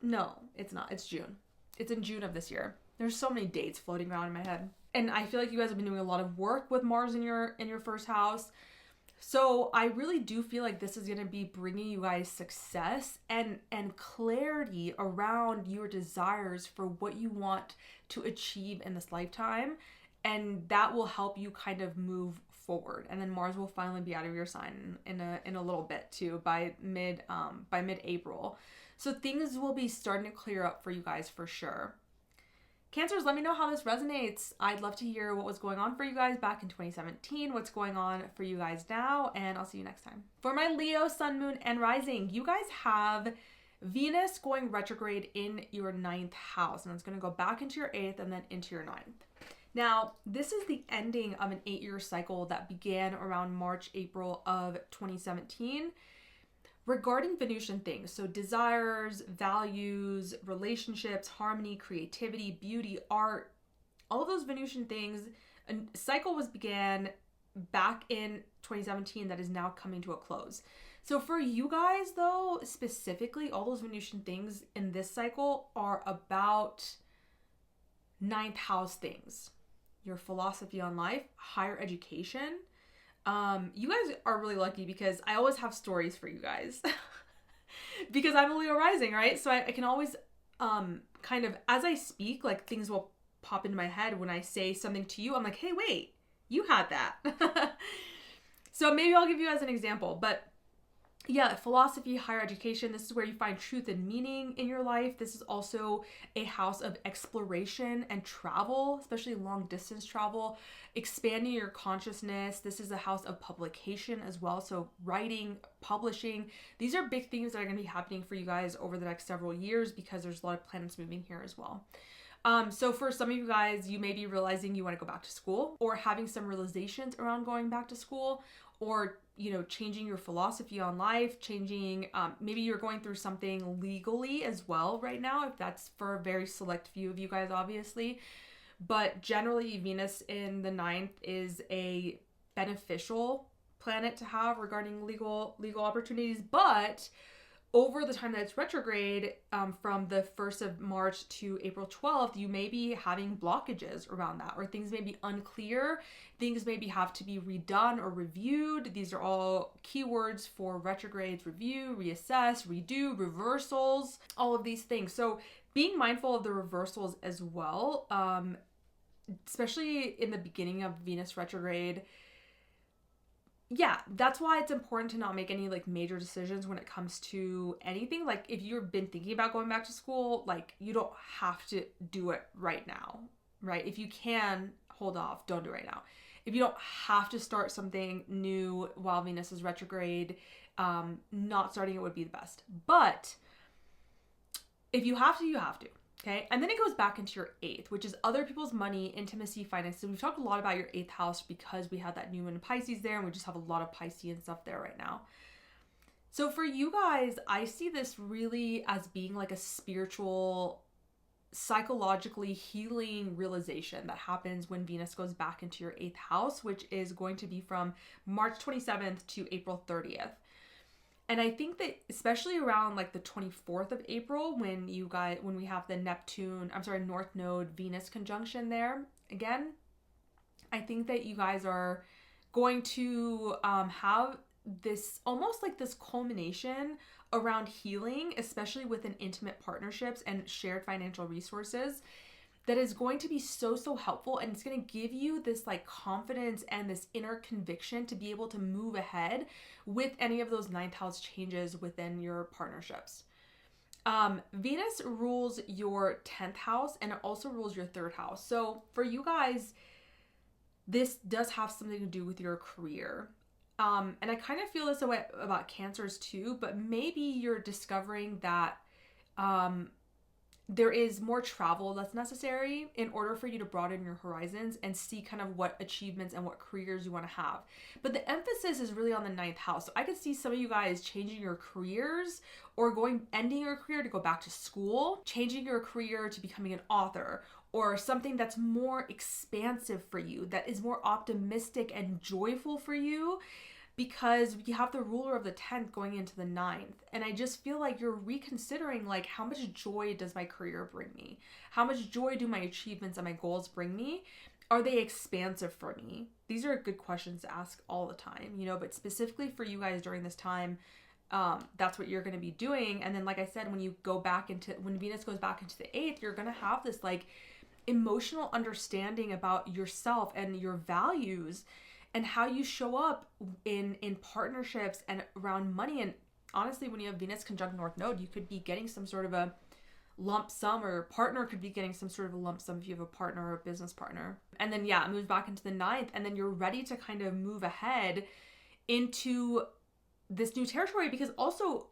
S1: No, it's not. It's June. It's in June of this year. There's so many dates floating around in my head. And I feel like you guys have been doing a lot of work with Mars in your first house. So I really do feel like this is going to be bringing you guys success and clarity around your desires for what you want to achieve in this lifetime. And that will help you kind of move forward. And then Mars will finally be out of your sign in a little bit too, by mid-April. So things will be starting to clear up for you guys for sure. Cancers, let me know how this resonates. I'd love to hear what was going on for you guys back in 2017, what's going on for you guys now, and I'll see you next time. For my Leo, Sun, Moon, and Rising, you guys have Venus going retrograde in your 9th house, and it's going to go back into your 8th and then into your 9th. Now, this is the ending of an 8-year cycle that began around March, April of 2017. Regarding Venusian things, so desires, values, relationships, harmony, creativity, beauty, art, all of those Venusian things, a cycle began back in 2017 that is now coming to a close. So for you guys though, specifically, all those Venusian things in this cycle are about ninth house things. Your philosophy on life, higher education. You guys are really lucky because I always have stories for you guys. Because I'm a Leo rising, right? So I can always kind of, as I speak, like things will pop into my head when I say something to you. I'm like, hey, wait, you had that. So maybe I'll give you as an example, but yeah, philosophy, higher education, this is where you find truth and meaning in your life. This is also a house of exploration and travel, especially long distance travel, expanding your consciousness. This is a house of publication as well. So writing, publishing, these are big things that are going to be happening for you guys over the next several years because there's a lot of planets moving here as well. So for some of you guys, you may be realizing you want to go back to school or having some realizations around going back to school, or, you know, changing your philosophy on life, changing, maybe you're going through something legally as well right now, if that's for a very select few of you guys, obviously. But generally, Venus in the ninth is a beneficial planet to have regarding legal opportunities. But over the time that it's retrograde, from the 1st of March to April 12th, you may be having blockages around that, or things may be unclear. Things maybe have to be redone or reviewed. These are all keywords for retrogrades: review, reassess, redo, reversals, all of these things. So being mindful of the reversals as well, especially in the beginning of Venus retrograde. Yeah, that's why it's important to not make any like major decisions when it comes to anything. Like if you've been thinking about going back to school, like you don't have to do it right now, right? If you can hold off, don't do it right now. If you don't have to start something new while Venus is retrograde, not starting it would be the best. But if you have to, you have to. Okay, and then it goes back into your 8th, which is other people's money, intimacy, finances. We've talked a lot about your 8th house because we had that new moon in Pisces there, and we just have a lot of Piscean stuff there right now. So for you guys, I see this really as being like a spiritual, psychologically healing realization that happens when Venus goes back into your 8th house, which is going to be from March 27th to April 30th. And I think that especially around like the 24th of April, when we have the North Node Venus conjunction there again, I think that you guys are going to have this almost like this culmination around healing, especially within intimate partnerships and shared financial resources, that is going to be so helpful, and it's going to give you this like confidence and this inner conviction to be able to move ahead with any of those 9th house changes within your partnerships. Venus rules your 10th house, and it also rules your 3rd house. So for you guys, this does have something to do with your career. And I kind of feel this way about Cancers too, but maybe you're discovering that there is more travel that's necessary in order for you to broaden your horizons and see kind of what achievements and what careers you want to have. But the emphasis is really on the 9th house. So I could see some of you guys changing your careers or ending your career to go back to school, changing your career to becoming an author, or something that's more expansive for you, that is more optimistic and joyful for you, because you have the ruler of the 10th going into the 9th. And I just feel like you're reconsidering, like, how much joy does my career bring me? How much joy do my achievements and my goals bring me? Are they expansive for me? These are good questions to ask all the time, you know, but specifically for you guys during this time, that's what you're going to be doing. And then, like I said, when Venus goes back into the 8th, you're going to have this like emotional understanding about yourself and your values and how you show up in partnerships and around money. And honestly, when you have Venus conjunct North Node, you could be getting some sort of a lump sum, or your partner could be getting some sort of a lump sum if you have a partner or a business partner. And then, yeah, it moves back into the 9th, and then you're ready to kind of move ahead into this new territory, because also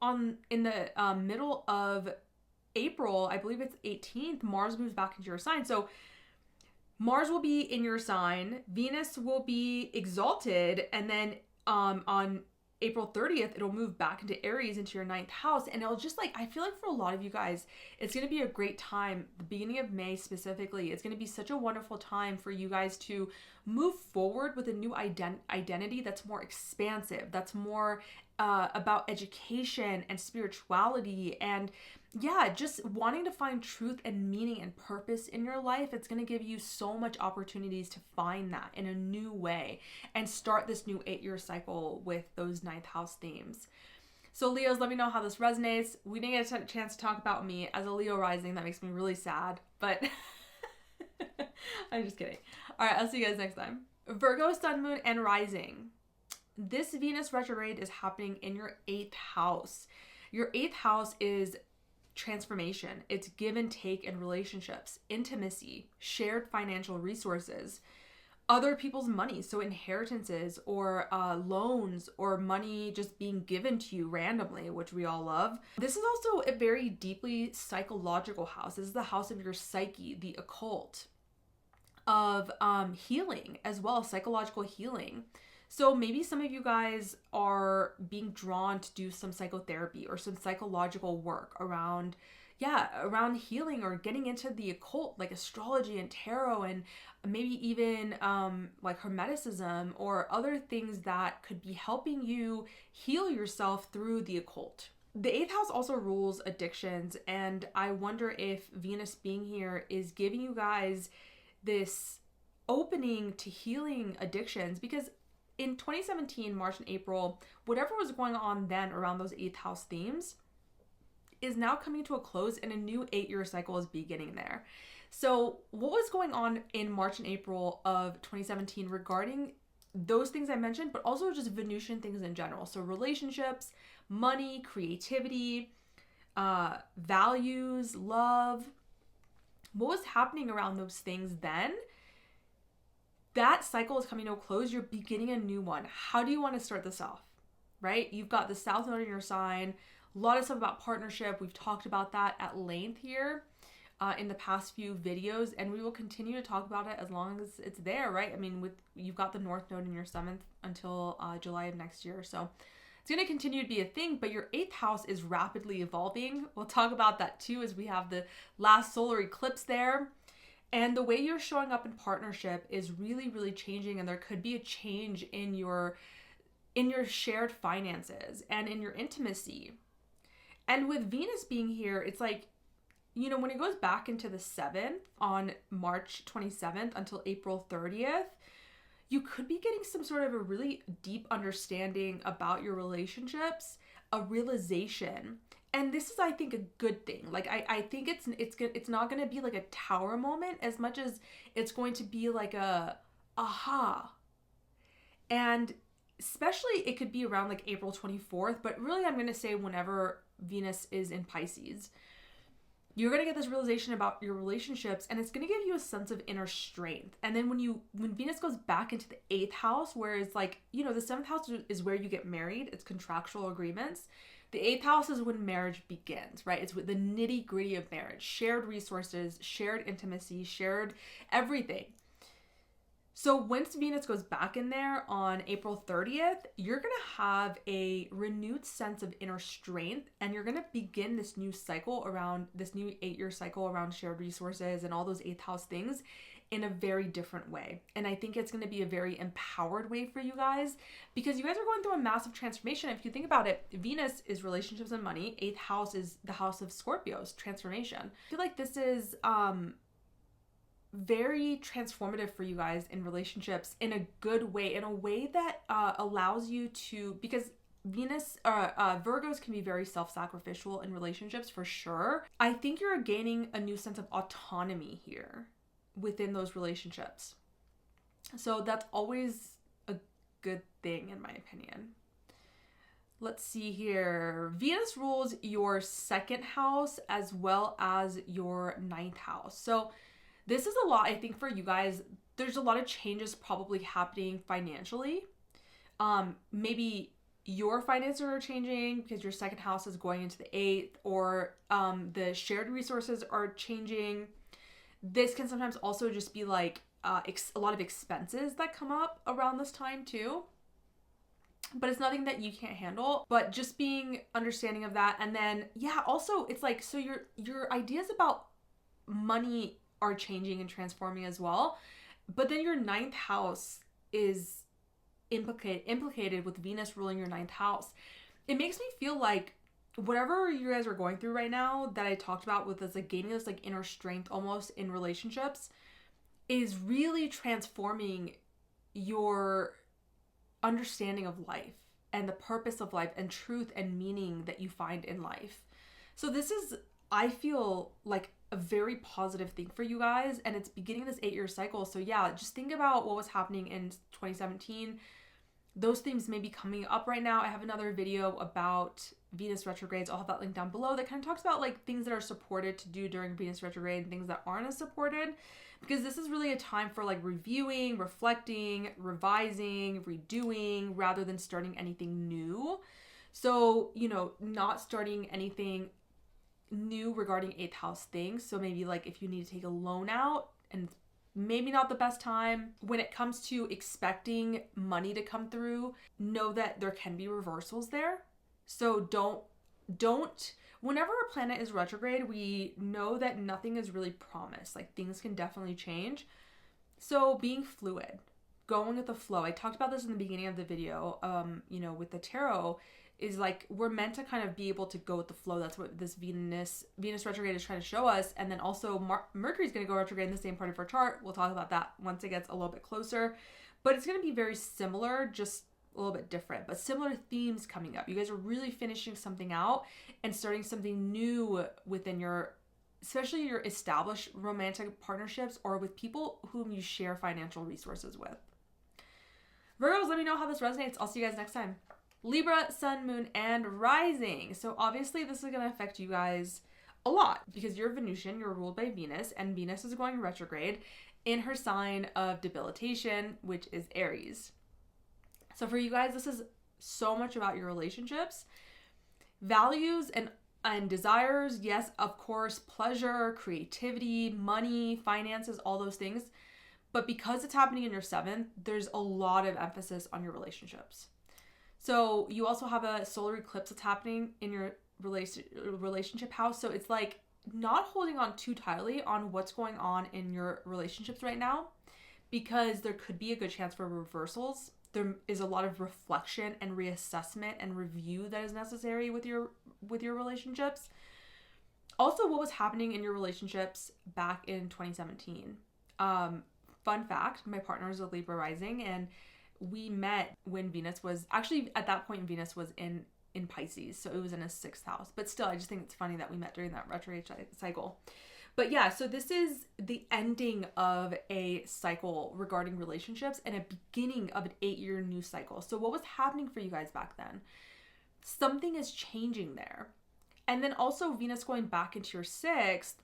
S1: in the middle of April, I believe it's 18th, Mars moves back into your sign. So Mars will be in your sign, Venus will be exalted, and then on April 30th, it'll move back into Aries, into your 9th house. And it'll just like, I feel like for a lot of you guys, it's going to be a great time. The beginning of May specifically, it's going to be such a wonderful time for you guys to move forward with a new identity that's more expansive, that's more about education and spirituality and yeah, just wanting to find truth and meaning and purpose in your life. It's going to give you so much opportunities to find that in a new way and start this new 8-year cycle with those 9th house themes. So Leos, let me know how this resonates. We didn't get a chance to talk about me as a Leo rising. That makes me really sad, but I'm just kidding. All right, I'll see you guys next time. Virgo, sun, moon, and rising. This Venus retrograde is happening in your 8th house. Your 8th house is transformation. It's give and take in relationships, intimacy, shared financial resources, other people's money, so inheritances or loans or money just being given to you randomly, which we all love. This is also a very deeply psychological house. This is the house of your psyche, the occult, of healing as well, psychological healing. So maybe some of you guys are being drawn to do some psychotherapy or some psychological work around healing or getting into the occult, like astrology and tarot, and maybe even like hermeticism or other things that could be helping you heal yourself through the occult. The 8th house also rules addictions, and I wonder if Venus being here is giving you guys this opening to healing addictions, because in 2017, March and April, whatever was going on then around those 8th house themes is now coming to a close and a new 8-year cycle is beginning there. So what was going on in March and April of 2017 regarding those things I mentioned, but also just Venusian things in general. So relationships, money, creativity, values, love. What was happening around those things then? That cycle is coming to a close. You're beginning a new one. How do you want to start this off? Right? You've got the South Node in your sign. A lot of stuff about partnership. We've talked about that at length here in the past few videos, and we will continue to talk about it as long as it's there, right? I mean, you've got the North Node in your 7th until July of next year. So it's going to continue to be a thing, but your 8th house is rapidly evolving. We'll talk about that too as we have the last solar eclipse there. And the way you're showing up in partnership is really, really changing, and there could be a change in your shared finances and in your intimacy. And with Venus being here, it's like, you know, when it goes back into the 7th on March 27th until April 30th, you could be getting some sort of a really deep understanding about your relationships, a realization. And this is, I think, a good thing. Like, I think it's not going to be like a tower moment as much as it's going to be like a aha. And especially it could be around like April 24th, but really I'm going to say whenever Venus is in Pisces, you're going to get this realization about your relationships, and it's going to give you a sense of inner strength. And then when Venus goes back into the 8th house, where it's like, you know, the 7th house is where you get married. It's contractual agreements. The 8th house is when marriage begins, right? It's with the nitty gritty of marriage, shared resources, shared intimacy, shared everything. So once Venus goes back in there on April 30th, you're going to have a renewed sense of inner strength, and you're going to begin this new cycle around this new 8-year cycle around shared resources and all those 8th house things in a very different way. And I think it's going to be a very empowered way for you guys, because you guys are going through a massive transformation. If you think about it, Venus is relationships and money. 8th house is the house of Scorpios, transformation. I feel like this is very transformative for you guys in relationships in a good way, in a way that allows you to, because Virgos can be very self-sacrificial in relationships for sure. I think you're gaining a new sense of autonomy here within those relationships. So that's always a good thing in my opinion. Let's see here. Venus rules your 2nd house as well as your 9th house. So this is a lot, I think, for you guys. There's a lot of changes probably happening financially. Maybe your finances are changing because your 2nd house is going into the 8th, or the shared resources are changing. This can sometimes also just be like a lot of expenses that come up around this time too. But it's nothing that you can't handle, but just being understanding of that. And then, yeah, also it's like, so your ideas about money are changing and transforming as well. But then your 9th house is implicated with Venus ruling your 9th house. it makes me feel like whatever you guys are going through right now that I talked about with this like gaining this like inner strength almost in relationships is really transforming your understanding of life and the purpose of life and truth and meaning that you find in life. So this is, I feel like, a very positive thing for you guys, and it's beginning this 8-year cycle. So yeah, just think about what was happening in 2017. Those themes may be coming up right now. I have another video about Venus retrogrades. I'll have that link down below that kind of talks about like things that are supported to do during Venus retrograde and things that aren't as supported, because this is really a time for like reviewing, reflecting, revising, redoing, rather than starting anything new. So, you know, not starting anything new regarding 8th house things. So maybe like if you need to take a loan out, and maybe not the best time. When it comes to expecting money to come through, know that there can be reversals there. So don't, whenever a planet is retrograde, we know that nothing is really promised. Like things can definitely change. So being fluid, going with the flow. I talked about this in the beginning of the video, you know, with the tarot, is like we're meant to kind of be able to go with the flow. That's what this Venus retrograde is trying to show us. And then also Mercury's going to go retrograde in the same part of our chart. We'll talk about that once it gets a little bit closer. But it's going to be very similar, just a little bit different, but similar themes coming up. You guys are really finishing something out and starting something new within your, especially your established romantic partnerships or with people whom you share financial resources with. Virgos, let me know how this resonates. I'll see you guys next time. Libra, sun, moon, and rising. So obviously this is going to affect you guys a lot because you're Venusian, you're ruled by Venus, and Venus is going retrograde in her sign of debilitation, which is Aries. So for you guys, this is so much about your relationships, values, and desires. Yes, of course, pleasure, creativity, money, finances, all those things. But because it's happening in your 7th, there's a lot of emphasis on your relationships. So you also have a solar eclipse that's happening in your relationship house. So it's like not holding on too tightly on what's going on in your relationships right now, because there could be a good chance for reversals. There is a lot of reflection and reassessment and review that is necessary with your relationships. Also, what was happening in your relationships back in 2017. Fun fact, my partner is a Libra rising, and we met when Venus was, actually at that point Venus was in Pisces, so it was in his 6th house. But still, I just think it's funny that we met during that retrograde cycle. But yeah, so this is the ending of a cycle regarding relationships and a beginning of an 8-year new cycle. So what was happening for you guys back then? Something is changing there. And then also Venus going back into your 6th,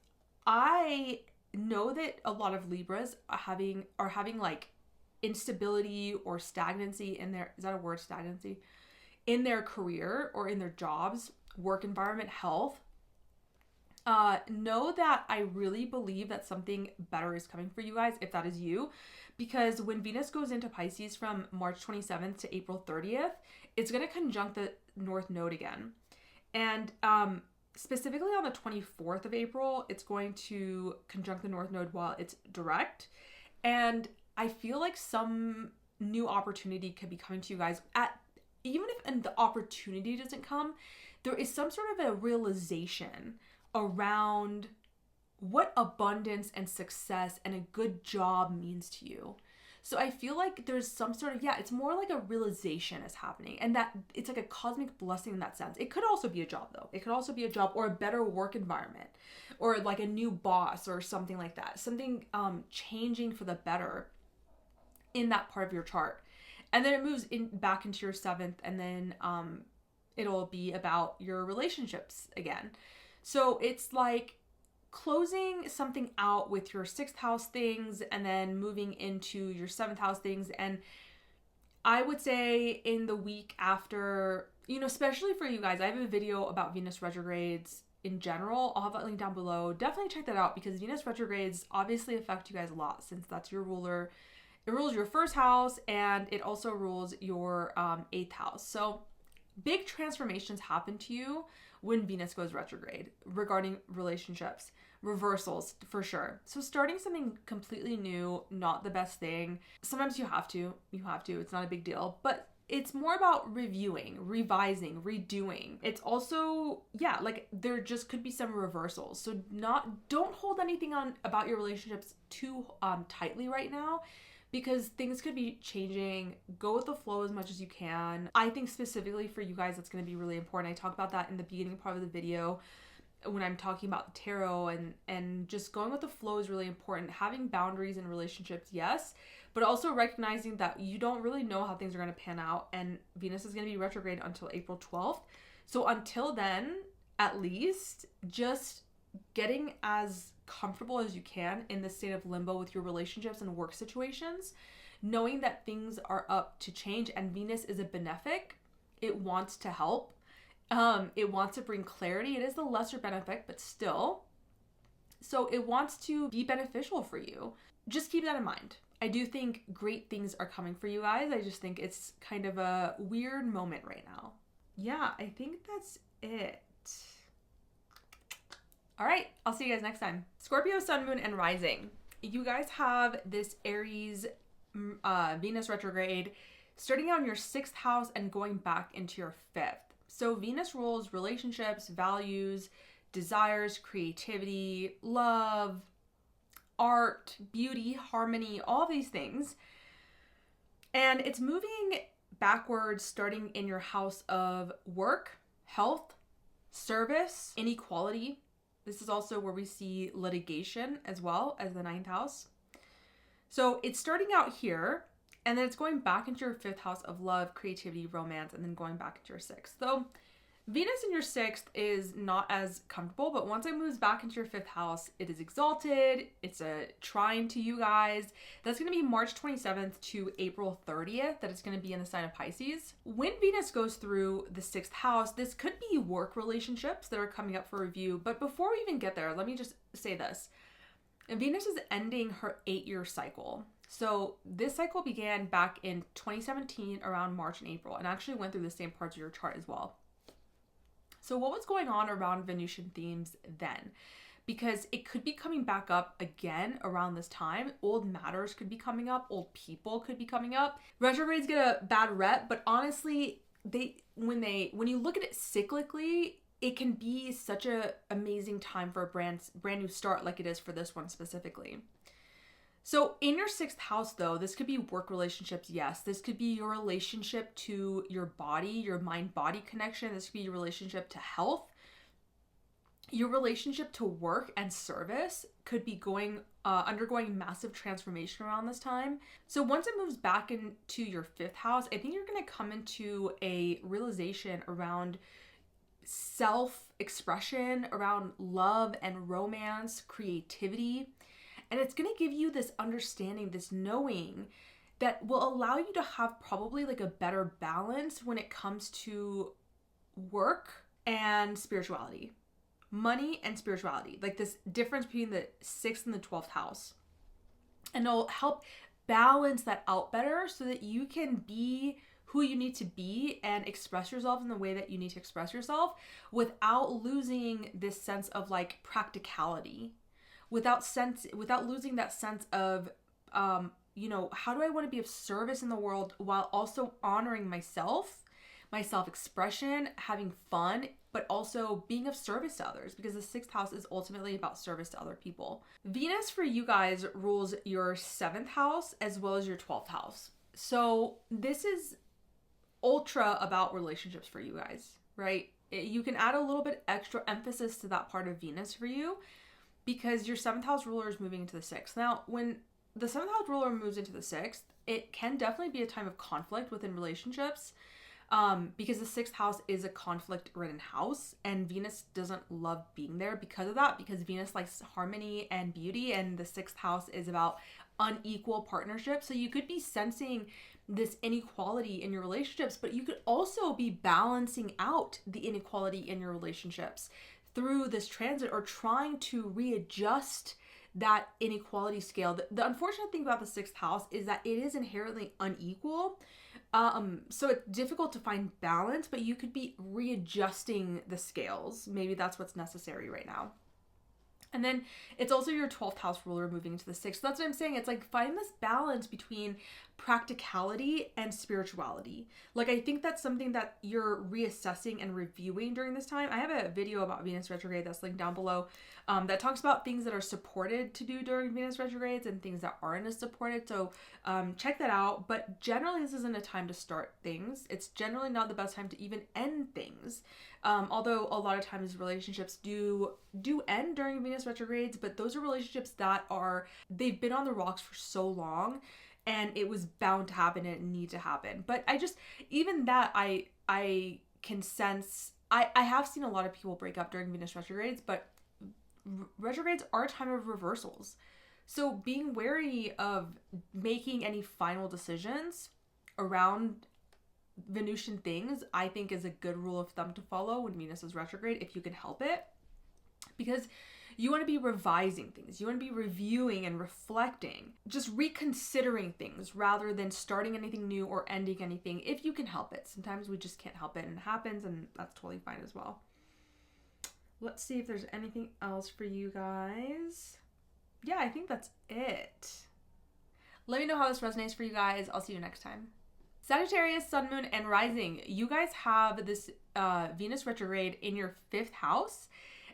S1: I know that a lot of Libras are having like instability or stagnancy in their, is that a word, stagnancy? In their career or in their jobs, work environment, health. Know that I really believe that something better is coming for you guys if that is you, because when Venus goes into Pisces from March 27th to April 30th, it's going to conjunct the North Node again. And specifically on the 24th of April, it's going to conjunct the North Node while it's direct. And I feel like some new opportunity could be coming to you guys even if the opportunity doesn't come, there is some sort of a realization around what abundance and success and a good job means to you. So I feel like there's some sort of, it's more like a realization is happening, and that it's like a cosmic blessing in that sense. It could also be a job though. It could also be a job or a better work environment or like a new boss or something like that. Something changing for the better in that part of your chart. And then it moves back into your 7th, and then it'll be about your relationships again. So it's like closing something out with your 6th house things and then moving into your 7th house things. And I would say in the week after, especially for you guys, I have a video about Venus retrogrades in general. I'll have that link down below. Definitely check that out, because Venus retrogrades obviously affect you guys a lot, since that's your ruler. It rules your 1st house, and it also rules your 8th house. So big transformations happen to you when Venus goes retrograde regarding relationships, reversals for sure. So starting something completely new, not the best thing. Sometimes you have to, it's not a big deal, but it's more about reviewing, revising, redoing. It's also, yeah, like there just could be some reversals. So don't hold anything on about your relationships too tightly right now, because things could be changing. Go with the flow as much as you can. I think specifically for you guys, that's going to be really important. I talk about that in the beginning part of the video when I'm talking about the tarot, and just going with the flow is really important. Having boundaries in relationships, yes, but also recognizing that you don't really know how things are going to pan out, and Venus is going to be retrograde until April 12th. So until then, at least, just getting as comfortable as you can in the state of limbo with your relationships and work situations, knowing that things are up to change, and Venus is a benefic. It wants to help. It wants to bring clarity. It is the lesser benefic, but still. So it wants to be beneficial for you. Just keep that in mind. I do think great things are coming for you guys. I just think it's kind of a weird moment right now. Yeah, I think that's it. All right, I'll see you guys next time. Scorpio, Sun, Moon, and Rising. You guys have this Aries Venus retrograde starting out in your 6th house and going back into your 5th. So Venus rules relationships, values, desires, creativity, love, art, beauty, harmony, all these things. And it's moving backwards, starting in your house of work, health, service, inequality. This is also where we see litigation as well as the 9th house. So it's starting out here, and then it's going back into your 5th house of love, creativity, romance, and then going back into your 6th. So Venus in your 6th is not as comfortable, but once it moves back into your 5th house, it is exalted. It's a trine to you guys. That's going to be March 27th to April 30th that it's going to be in the sign of Pisces. When Venus goes through the 6th house, this could be work relationships that are coming up for review. But before we even get there, let me just say this. Venus is ending her 8-year cycle. So this cycle began back in 2017 around March and April, and actually went through the same parts of your chart as well. So what was going on around Venusian themes then? Because it could be coming back up again around this time. Old matters could be coming up. Old people could be coming up. Retrogrades get a bad rep, but honestly, when you look at it cyclically, it can be such an amazing time for a brand new start like it is for this one specifically. So in your 6th house, though, this could be work relationships, yes. This could be your relationship to your body, your mind-body connection. This could be your relationship to health. Your relationship to work and service could be undergoing massive transformation around this time. So once it moves back into your 5th house, I think you're going to come into a realization around self-expression, around love and romance, creativity. And it's going to give you this understanding, this knowing that will allow you to have probably like a better balance when it comes to work and spirituality, money and spirituality, like this difference between the 6th and the 12th house. And it'll help balance that out better so that you can be who you need to be and express yourself in the way that you need to express yourself without losing this sense of like practicality. Without losing that sense of, how do I want to be of service in the world while also honoring myself, my self-expression, having fun, but also being of service to others, because the 6th house is ultimately about service to other people. Venus for you guys rules your 7th house as well as your 12th house. So this is ultra about relationships for you guys, right? You can add a little bit extra emphasis to that part of Venus for you, because your 7th house ruler is moving into the 6th. Now, when the 7th house ruler moves into the 6th, it can definitely be a time of conflict within relationships, because the 6th house is a conflict-ridden house, and Venus doesn't love being there because of that, because Venus likes harmony and beauty, and the 6th house is about unequal partnerships. So you could be sensing this inequality in your relationships, but you could also be balancing out the inequality in your relationships through this transit, or trying to readjust that inequality scale. The unfortunate thing about the 6th house is that it is inherently unequal. So it's difficult to find balance, but you could be readjusting the scales. Maybe that's what's necessary right now. And then it's also your 12th house ruler moving into the 6th. So that's what I'm saying. It's like find this balance between practicality and spirituality. Like, I think that's something that you're reassessing and reviewing during this time. I have a video about Venus retrograde that's linked down below that talks about things that are supported to do during Venus retrogrades and things that aren't as supported. So check that out. But generally, this isn't a time to start things. It's generally not the best time to even end things. Although a lot of times relationships do end during Venus retrogrades, but those are relationships that they've been on the rocks for so long and it was bound to happen and it need to happen. But even that I can sense, I have seen a lot of people break up during Venus retrogrades, but retrogrades are a time of reversals. So being wary of making any final decisions around Venusian things, I think, is a good rule of thumb to follow when Venus is retrograde, if you can help it, because you want to be revising things. You want to be reviewing and reflecting, just reconsidering things rather than starting anything new or ending anything if you can help it. Sometimes we just can't help it and it happens, and that's totally fine as well. Let's see if there's anything else for you guys. Yeah, I think that's it. Let me know how this resonates for you guys. I'll see you next time. Sagittarius, Sun, Moon, and Rising. You guys have this Venus retrograde in your 5th house,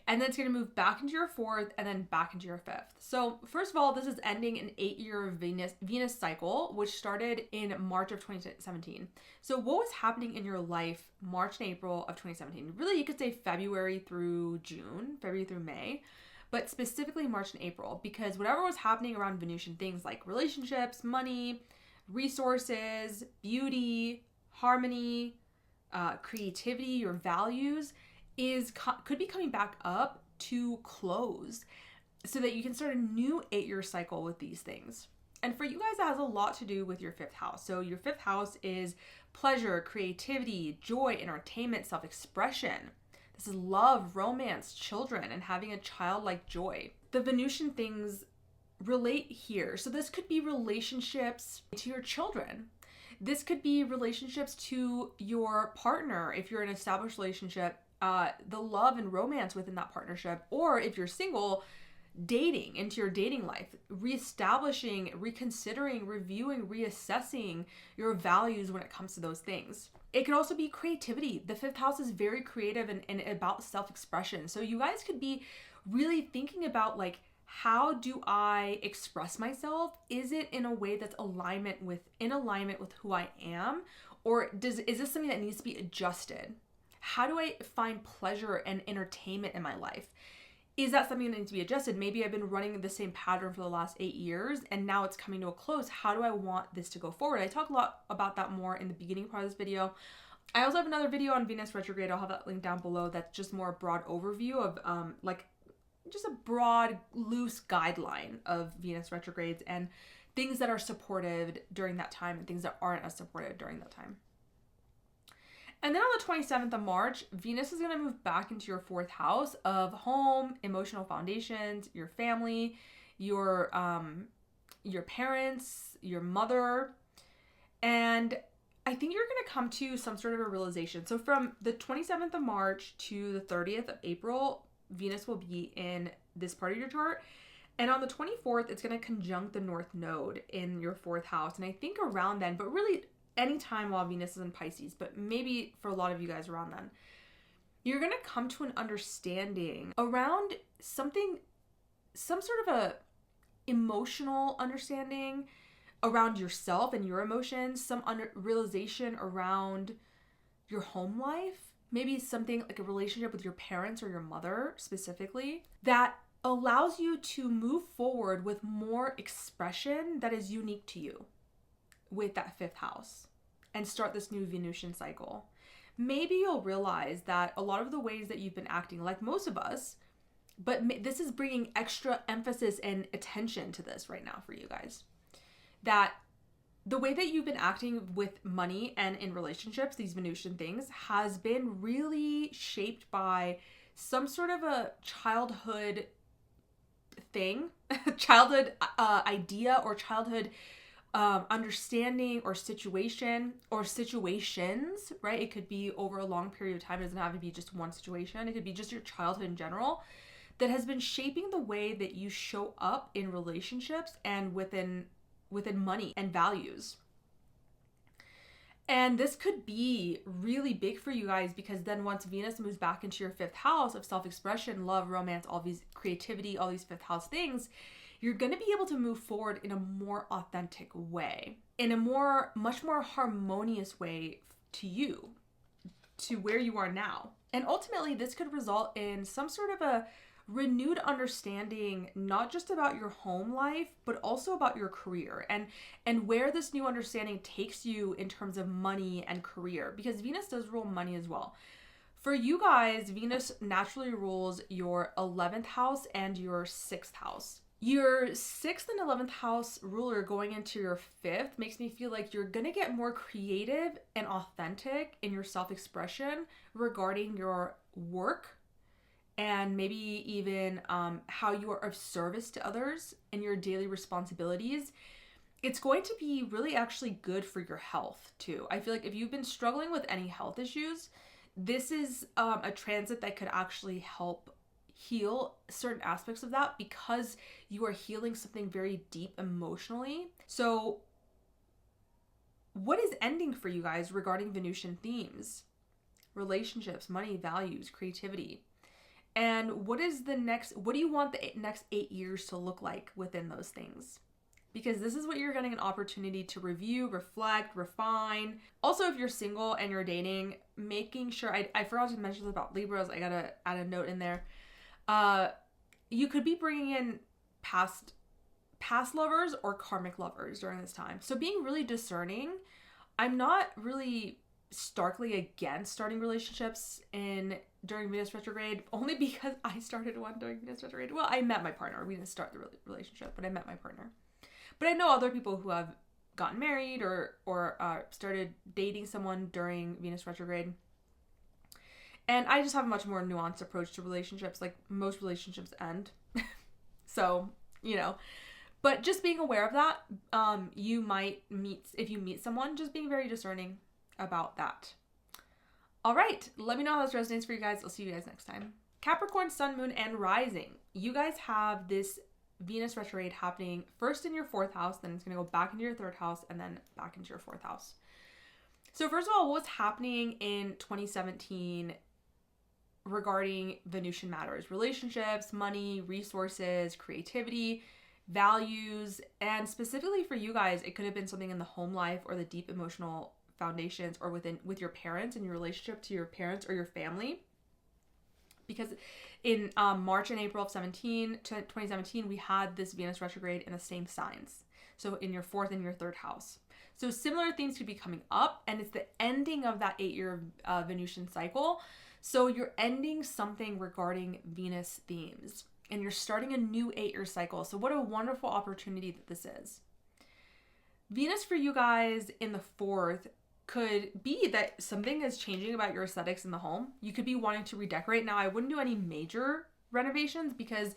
S1: and then it's going to move back into your 4th and then back into your 5th. So first of all, this is ending an 8-year Venus cycle, which started in March of 2017. So what was happening in your life March and April of 2017? Really, you could say February through June, February through May, but specifically March and April, because whatever was happening around Venusian things like relationships, money, resources, beauty, harmony, creativity, your values could be coming back up to close so that you can start a new 8-year cycle with these things. And for you guys, that has a lot to do with your 5th house. So your 5th house is pleasure, creativity, joy, entertainment, self-expression. This is love, romance, children, and having a childlike joy. The Venusian things relate here. So this could be relationships to your children. This could be relationships to your partner if you're in an established relationship, the love and romance within that partnership, or if you're single, dating into your dating life, reestablishing, reconsidering, reviewing, reassessing your values when it comes to those things. It could also be creativity. The 5th house is very creative and about self-expression. So you guys could be really thinking about, like, how do I express myself? Is it in a way that's in alignment with who I am? Or is this something that needs to be adjusted? How do I find pleasure and entertainment in my life? Is that something that needs to be adjusted? Maybe I've been running the same pattern for the last 8 years and now it's coming to a close. How do I want this to go forward? I talk a lot about that more in the beginning part of this video. I also have another video on Venus retrograde. I'll have that link down below. That's just more a broad overview of just a broad, loose guideline of Venus retrogrades and things that are supported during that time and things that aren't as supported during that time. And then on the 27th of March, Venus is going to move back into your 4th house of home, emotional foundations, your family, your parents, your mother. And I think you're going to come to some sort of a realization. So from the 27th of March to the 30th of April, Venus will be in this part of your chart. And on the 24th, it's going to conjunct the North Node in your 4th house. And I think around then, but really anytime while Venus is in Pisces, but maybe for a lot of you guys around then, you're going to come to an understanding around some sort of a emotional understanding around yourself and your emotions, some realization around your home life, maybe something like a relationship with your parents or your mother specifically, that allows you to move forward with more expression that is unique to you with that 5th house and start this new Venusian cycle. Maybe you'll realize that a lot of the ways that you've been acting, like most of us, but this is bringing extra emphasis and attention to this right now for you guys, that the way that you've been acting with money and in relationships, these Venusian things, has been really shaped by some sort of a childhood thing, childhood idea or childhood understanding or situation or situations, right? It could be over a long period of time. It doesn't have to be just one situation. It could be just your childhood in general that has been shaping the way that you show up in relationships and within money and values. And this could be really big for you guys, because then once Venus moves back into your 5th house of self-expression, love, romance, all these creativity, all these 5th house things, you're going to be able to move forward in a more authentic way, in a much more harmonious way to you, to where you are now. And ultimately, this could result in some sort of a renewed understanding, not just about your home life, but also about your career, and where this new understanding takes you in terms of money and career, because Venus does rule money as well. For you guys, Venus naturally rules your 11th house and your 6th house. Your 6th and 11th house ruler going into your 5th makes me feel like you're going to get more creative and authentic in your self-expression regarding your work, and maybe even how you are of service to others in your daily responsibilities. It's going to be really actually good for your health too. I feel like if you've been struggling with any health issues, this is a transit that could actually help heal certain aspects of that, because you are healing something very deep emotionally. So what is ending for you guys regarding Venusian themes? Relationships, money, values, creativity. And what do you want the next 8 years to look like within those things? Because this is what you're getting an opportunity to review, reflect, refine. Also, if you're single and you're dating, making sure, I forgot to mention about Libras, I gotta add a note in there. You could be bringing in past lovers or karmic lovers during this time. So being really discerning. I'm not really starkly against starting relationships during Venus retrograde, only because I started one during Venus retrograde. Well, I met my partner. We didn't start the relationship, but I met my partner. But I know other people who have gotten married or started dating someone during Venus retrograde. And I just have a much more nuanced approach to relationships. Like, most relationships end. So, but just being aware of that, if you meet someone, just being very discerning about that. All right, let me know how this resonates for you guys. I'll see you guys next time. Capricorn, Sun, Moon, and Rising. You guys have this Venus retrograde happening first in your 4th house, then it's going to go back into your 3rd house, and then back into your 4th house. So first of all, what's happening in 2017 regarding Venusian matters? Relationships, money, resources, creativity, values, and specifically for you guys, it could have been something in the home life or the deep emotional foundations, or with your parents and your relationship to your parents or your family. Because in March and April of 2017, we had this Venus retrograde in the same signs. So in your 4th and your 3rd house. So similar things could be coming up, and it's the ending of that 8-year Venusian cycle. So you're ending something regarding Venus themes, and you're starting a new 8-year cycle. So what a wonderful opportunity that this is. Venus for you guys in the 4th could be that something is changing about your aesthetics in the home. You could be wanting to redecorate. Now, I wouldn't do any major renovations, because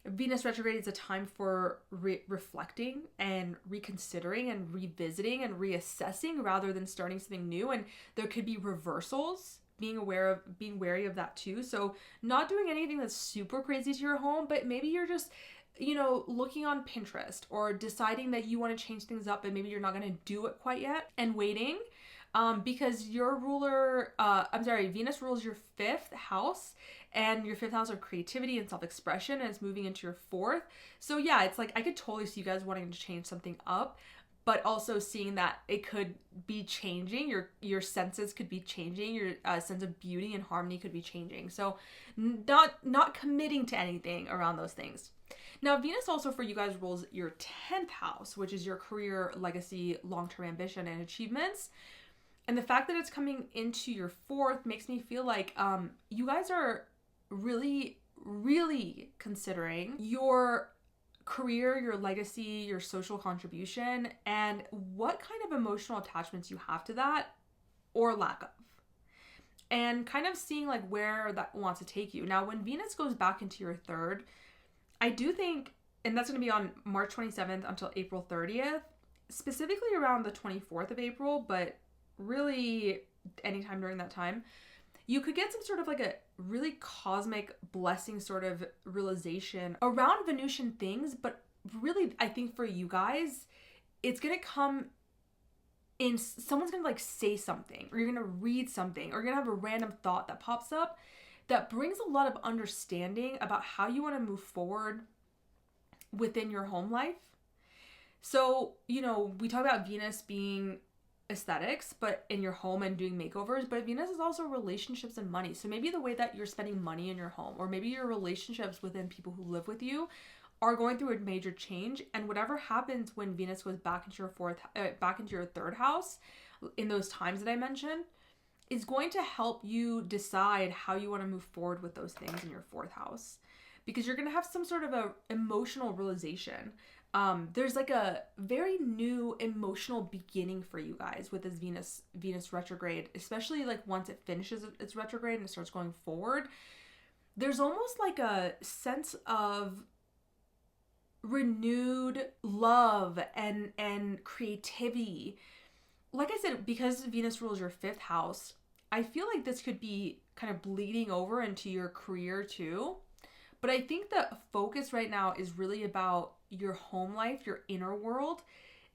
S1: Venus retrograde is a time for reflecting and reconsidering and revisiting and reassessing rather than starting something new. And there could be reversals, being wary of that too. So not doing anything that's super crazy to your home, but maybe you're just, looking on Pinterest or deciding that you want to change things up, and maybe you're not going to do it quite yet, and waiting. Because your Venus rules your 5th house, and your 5th house of creativity and self-expression, and it's moving into your 4th. So yeah, it's like I could totally see you guys wanting to change something up, but also seeing that it could be changing. Your senses could be changing. Your sense of beauty and harmony could be changing. So not committing to anything around those things. Now, Venus also for you guys rules your 10th house, which is your career, legacy, long-term ambition, and achievements. And the fact that it's coming into your 4th makes me feel like you guys are really, really considering your career, your legacy, your social contribution, and what kind of emotional attachments you have to that or lack of. And kind of seeing like where that wants to take you. Now, when Venus goes back into your 3rd, I do think, and that's going to be on March 27th until April 30th, specifically around the 24th of April, but really anytime during that time, you could get some sort of like a really cosmic blessing sort of realization around Venusian things. But really, I think for you guys, it's going to come someone's gonna like say something, or you're gonna read something, or you're gonna have a random thought that pops up that brings a lot of understanding about how you want to move forward within your home life. So, you know, we talk about Venus being aesthetics, but in your home and doing makeovers, but Venus is also relationships and money. So maybe the way that you're spending money in your home, or maybe your relationships within people who live with you, are going through a major change. And whatever happens when Venus goes back into your third house in those times that I mentioned, is going to help you decide how you want to move forward with those things in your fourth house, because you're going to have some sort of a emotional realization. There's like a very new emotional beginning for you guys with this Venus retrograde, especially like once it finishes its retrograde and it starts going forward. There's almost like a sense of renewed love and creativity. Like I said, because Venus rules your fifth house, I feel like this could be kind of bleeding over into your career too. But I think the focus right now is really about your home life, your inner world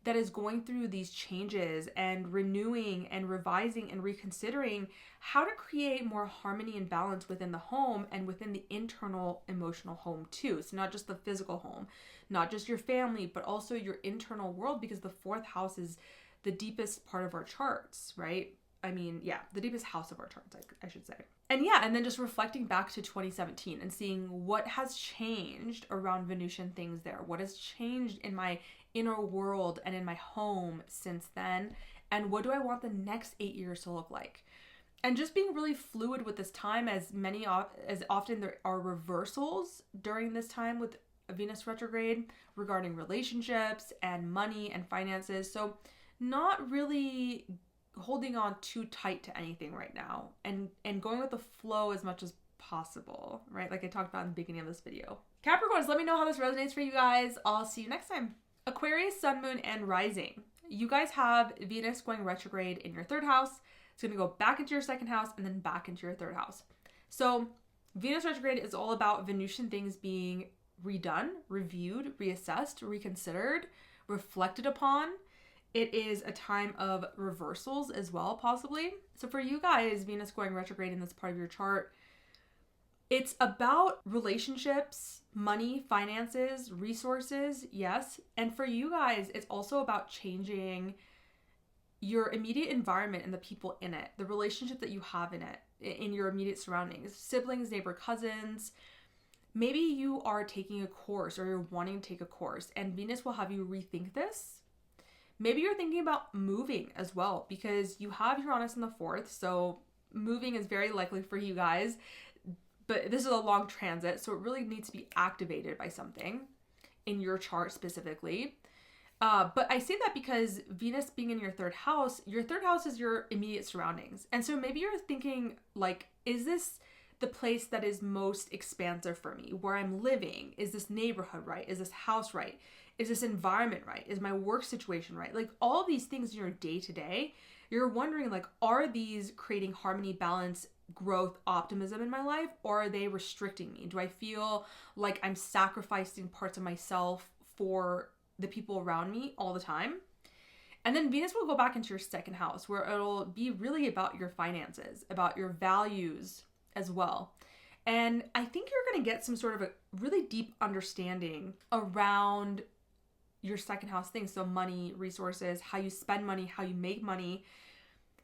S1: that is going through these changes and renewing and revising and reconsidering how to create more harmony and balance within the home and within the internal emotional home too. So not just the physical home, not just your family, but also your internal world, because the fourth house is the deepest part of our charts, right? I mean, yeah, the deepest house of our charts, I should say. And yeah, and then just reflecting back to 2017 and seeing what has changed around Venusian things there. What has changed in my inner world and in my home since then? And what do I want the next 8 years to look like? And just being really fluid with this time, as often there are reversals during this time with Venus retrograde regarding relationships and money and finances. So not really holding on too tight to anything right now, and going with the flow as much as possible, right? Like I talked about in the beginning of this video. Capricorns, let me know how this resonates for you guys. I'll see you next time. Aquarius, sun, moon, and rising. You guys have Venus going retrograde in your third house. It's going to go back into your second house and then back into your third house. So Venus retrograde is all about Venusian things being redone, reviewed, reassessed, reconsidered, reflected upon. It is a time of reversals as well, possibly. So for you guys, Venus going retrograde in this part of your chart, it's about relationships, money, finances, resources, yes. And for you guys, it's also about changing your immediate environment and the people in it, the relationship that you have in it, in your immediate surroundings, siblings, neighbor, cousins. Maybe you are taking a course, or you're wanting to take a course, and Venus will have you rethink this. Maybe you're thinking about moving as well, because you have Uranus in the fourth, so moving is very likely for you guys, but this is a long transit, so it really needs to be activated by something in your chart specifically. But I say that because Venus being in your third house is your immediate surroundings. And so maybe you're thinking like, is this the place that is most expansive for me, where I'm living? Is this neighborhood right? Is this house right? Is this environment right? Is my work situation right? Like all these things in your day to day, you're wondering like, are these creating harmony, balance, growth, optimism in my life, or are they restricting me? Do I feel like I'm sacrificing parts of myself for the people around me all the time? And then Venus will go back into your second house, where it'll be really about your finances, about your values as well. And I think you're going to get some sort of a really deep understanding around your second house things. So money, resources, how you spend money, how you make money,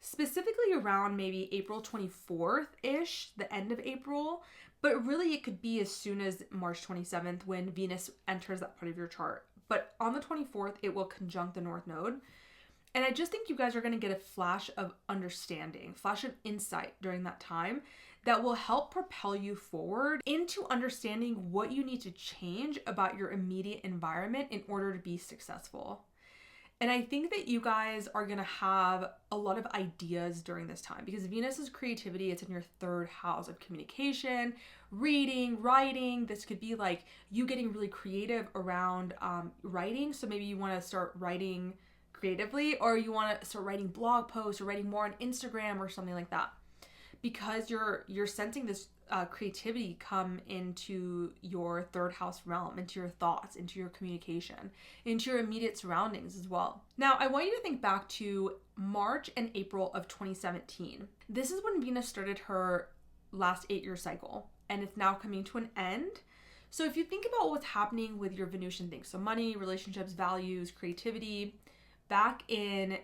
S1: specifically around maybe April 24th-ish, the end of April. But really it could be as soon as March 27th when Venus enters that part of your chart. But on the 24th, it will conjunct the North Node. And I just think you guys are going to get a flash of understanding, flash of insight during that time that will help propel you forward into understanding what you need to change about your immediate environment in order to be successful. And I think that you guys are going to have a lot of ideas during this time, because Venus's creativity, it's in your third house of communication, reading, writing. This could be like you getting really creative around writing. So maybe you want to start writing creatively, or you want to start writing blog posts or writing more on Instagram or something like that, because you're sensing this creativity come into your third house realm, into your thoughts, into your communication, into your immediate surroundings as well. Now, I want you to think back to March and April of 2017. This is when Venus started her last 8-year cycle, and it's now coming to an end. So if you think about what's happening with your Venusian things, so money, relationships, values, creativity, back in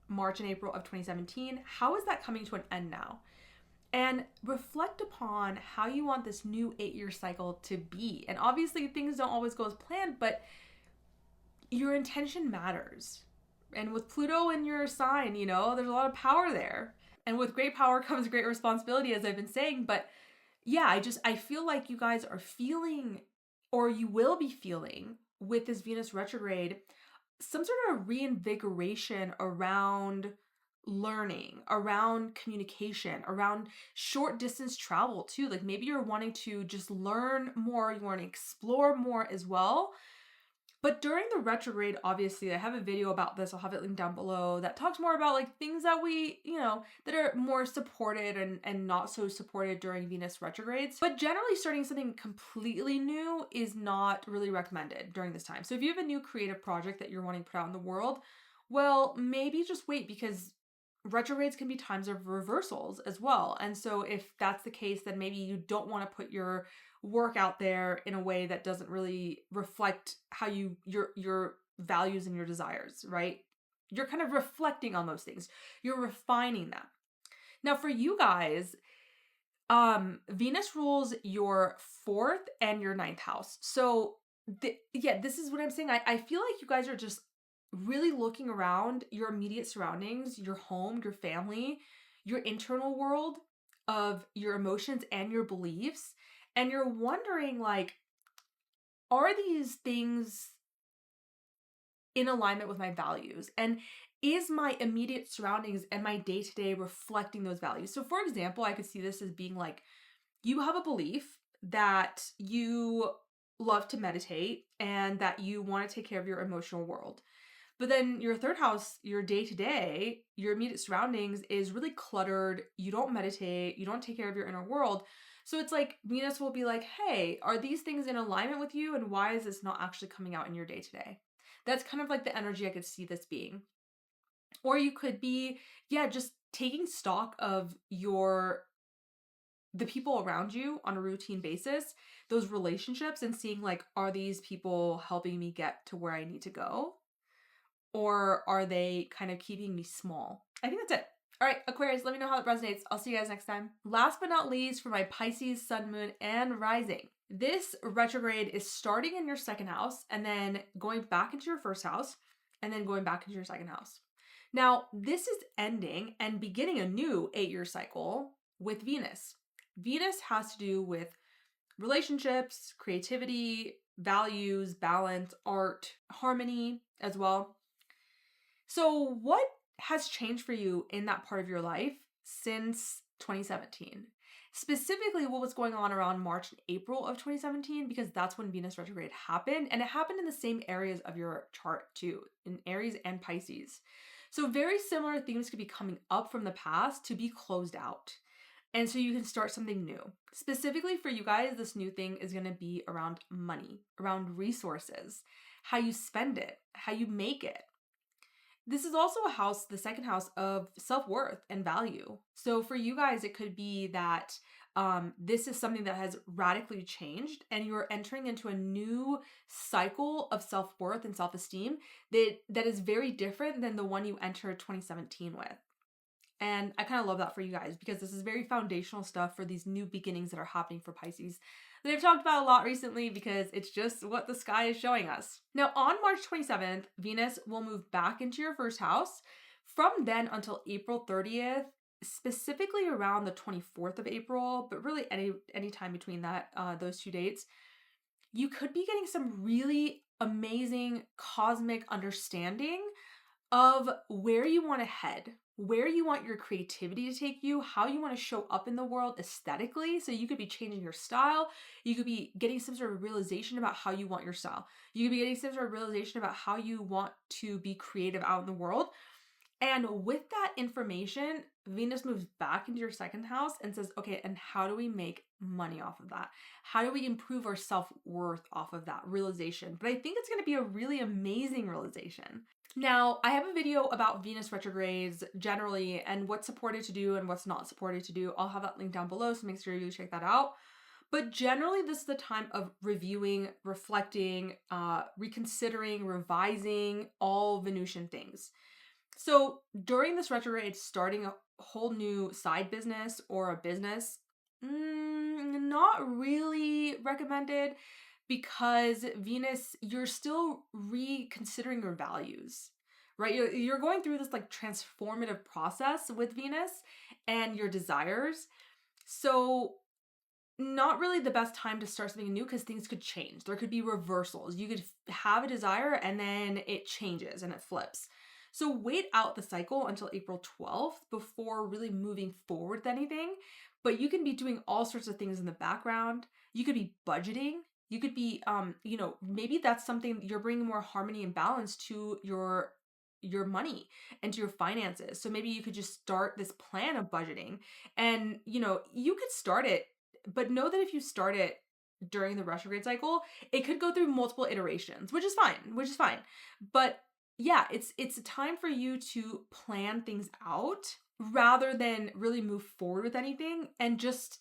S1: March and April of 2017, how is that coming to an end now? And reflect upon how you want this new 8-year cycle to be. And obviously things don't always go as planned, but your intention matters. And with Pluto in your sign, there's a lot of power there. And with great power comes great responsibility, as I've been saying. But yeah, I feel like you guys are feeling, or you will be feeling with this Venus retrograde, some sort of reinvigoration around learning, around communication, around short distance travel too. Like maybe you're wanting to just learn more, you want to explore more as well. But during the retrograde, obviously, I have a video about this. I'll have it linked down below that talks more about like things that we, that are more supported and not so supported during Venus retrogrades. But generally starting something completely new is not really recommended during this time. So if you have a new creative project that you're wanting to put out in the world, well, maybe just wait, because retrogrades can be times of reversals as well. And so if that's the case, then maybe you don't want to put your work out there in a way that doesn't really reflect how your values and your desires, right? You're kind of reflecting on those things. You're refining them. Now for you guys, Venus rules your 4th and your 9th house. So this is what I'm saying. I feel like you guys are just really looking around your immediate surroundings, your home, your family, your internal world of your emotions and your beliefs. And you're wondering, like, are these things in alignment with my values? And is my immediate surroundings and my day-to-day reflecting those values? So for example, I could see this as being like, you have a belief that you love to meditate and that you want to take care of your emotional world. But then your 3rd house, your day-to-day, your immediate surroundings is really cluttered. You don't meditate. You don't take care of your inner world. So it's like Venus will be like, hey, are these things in alignment with you? And why is this not actually coming out in your day-to-day? That's kind of like the energy I could see this being. Or you could be, just taking stock of the people around you on a routine basis, those relationships, and seeing like, are these people helping me get to where I need to go? Or are they kind of keeping me small? I think that's it. All right, Aquarius, let me know how it resonates. I'll see you guys next time. Last but not least, for my Pisces, Sun, Moon, and Rising. This retrograde is starting in your 2nd house and then going back into your 1st house and then going back into your 2nd house. Now, this is ending and beginning a new 8-year cycle with Venus. Venus has to do with relationships, creativity, values, balance, art, harmony as well. So what has changed for you in that part of your life since 2017? Specifically, what was going on around March and April of 2017, because that's when Venus retrograde happened, and it happened in the same areas of your chart too, in Aries and Pisces. So very similar themes could be coming up from the past to be closed out. And so you can start something new. Specifically for you guys, this new thing is going to be around money, around resources, how you spend it, how you make it. This is also a house, the 2nd house, of self-worth and value. So for you guys, it could be that this is something that has radically changed and you're entering into a new cycle of self-worth and self-esteem that is very different than the one you entered 2017 with. And I kind of love that for you guys, because this is very foundational stuff for these new beginnings that are happening for Pisces that I've talked about a lot recently, because it's just what the sky is showing us. Now on March 27th, Venus will move back into your 1st house. From then until April 30th, specifically around the 24th of April, but really any time between that, those 2 dates, you could be getting some really amazing cosmic understanding of where you want to head, where you want your creativity to take you, how you want to show up in the world aesthetically. So you could be changing your style. You could be getting some sort of realization about how you want your style. You could be getting some sort of realization about how you want to be creative out in the world. And with that information, Venus moves back into your second house and says, okay, and how do we make money off of that? How do we improve our self-worth off of that realization? But I think it's going to be a really amazing realization. Now, I have a video about Venus retrogrades generally and what's supported to do and what's not supported to do. I'll have that link down below, so make sure you check that out. But generally, this is the time of reviewing, reflecting, reconsidering, revising all Venusian things. So during this retrograde, starting a whole new side business or a business, not really recommended, because Venus, you're still reconsidering your values, right? You're going through this like transformative process with Venus and your desires. So not really the best time to start something new, because things could change. There could be reversals. You could have a desire and then it changes and it flips. So wait out the cycle until April 12th before really moving forward with anything. But you can be doing all sorts of things in the background. You could be budgeting. You could be, maybe that's something you're bringing more harmony and balance to your money and to your finances. So maybe you could just start this plan of budgeting, and, you could start it, but know that if you start it during the retrograde cycle, it could go through multiple iterations, which is fine. But yeah, it's a time for you to plan things out rather than really move forward with anything. And just,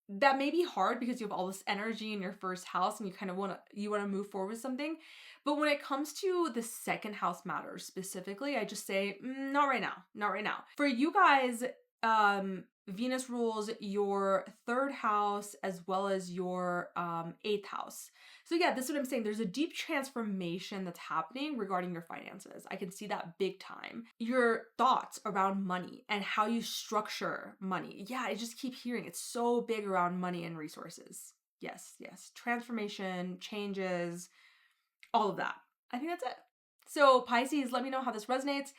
S1: that may be hard because you have all this energy in your first house and you kind of want to move forward with something. But when it comes to the second house matters specifically, I just say, not right now. For you guys, Venus rules your third house as well as your eighth house. So yeah, this is what I'm saying. There's a deep transformation that's happening regarding your finances. I can see that big time. Your thoughts around money and how you structure money. Yeah, I just keep hearing it's so big around money and resources. Yes. Transformation, changes, all of that. I think that's it. So Pisces, let me know how this resonates.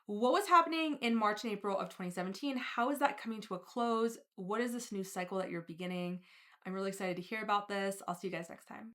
S1: What was happening in March and April of 2017? How is that coming to a close? What is this new cycle that you're beginning? I'm really excited to hear about this. I'll see you guys next time.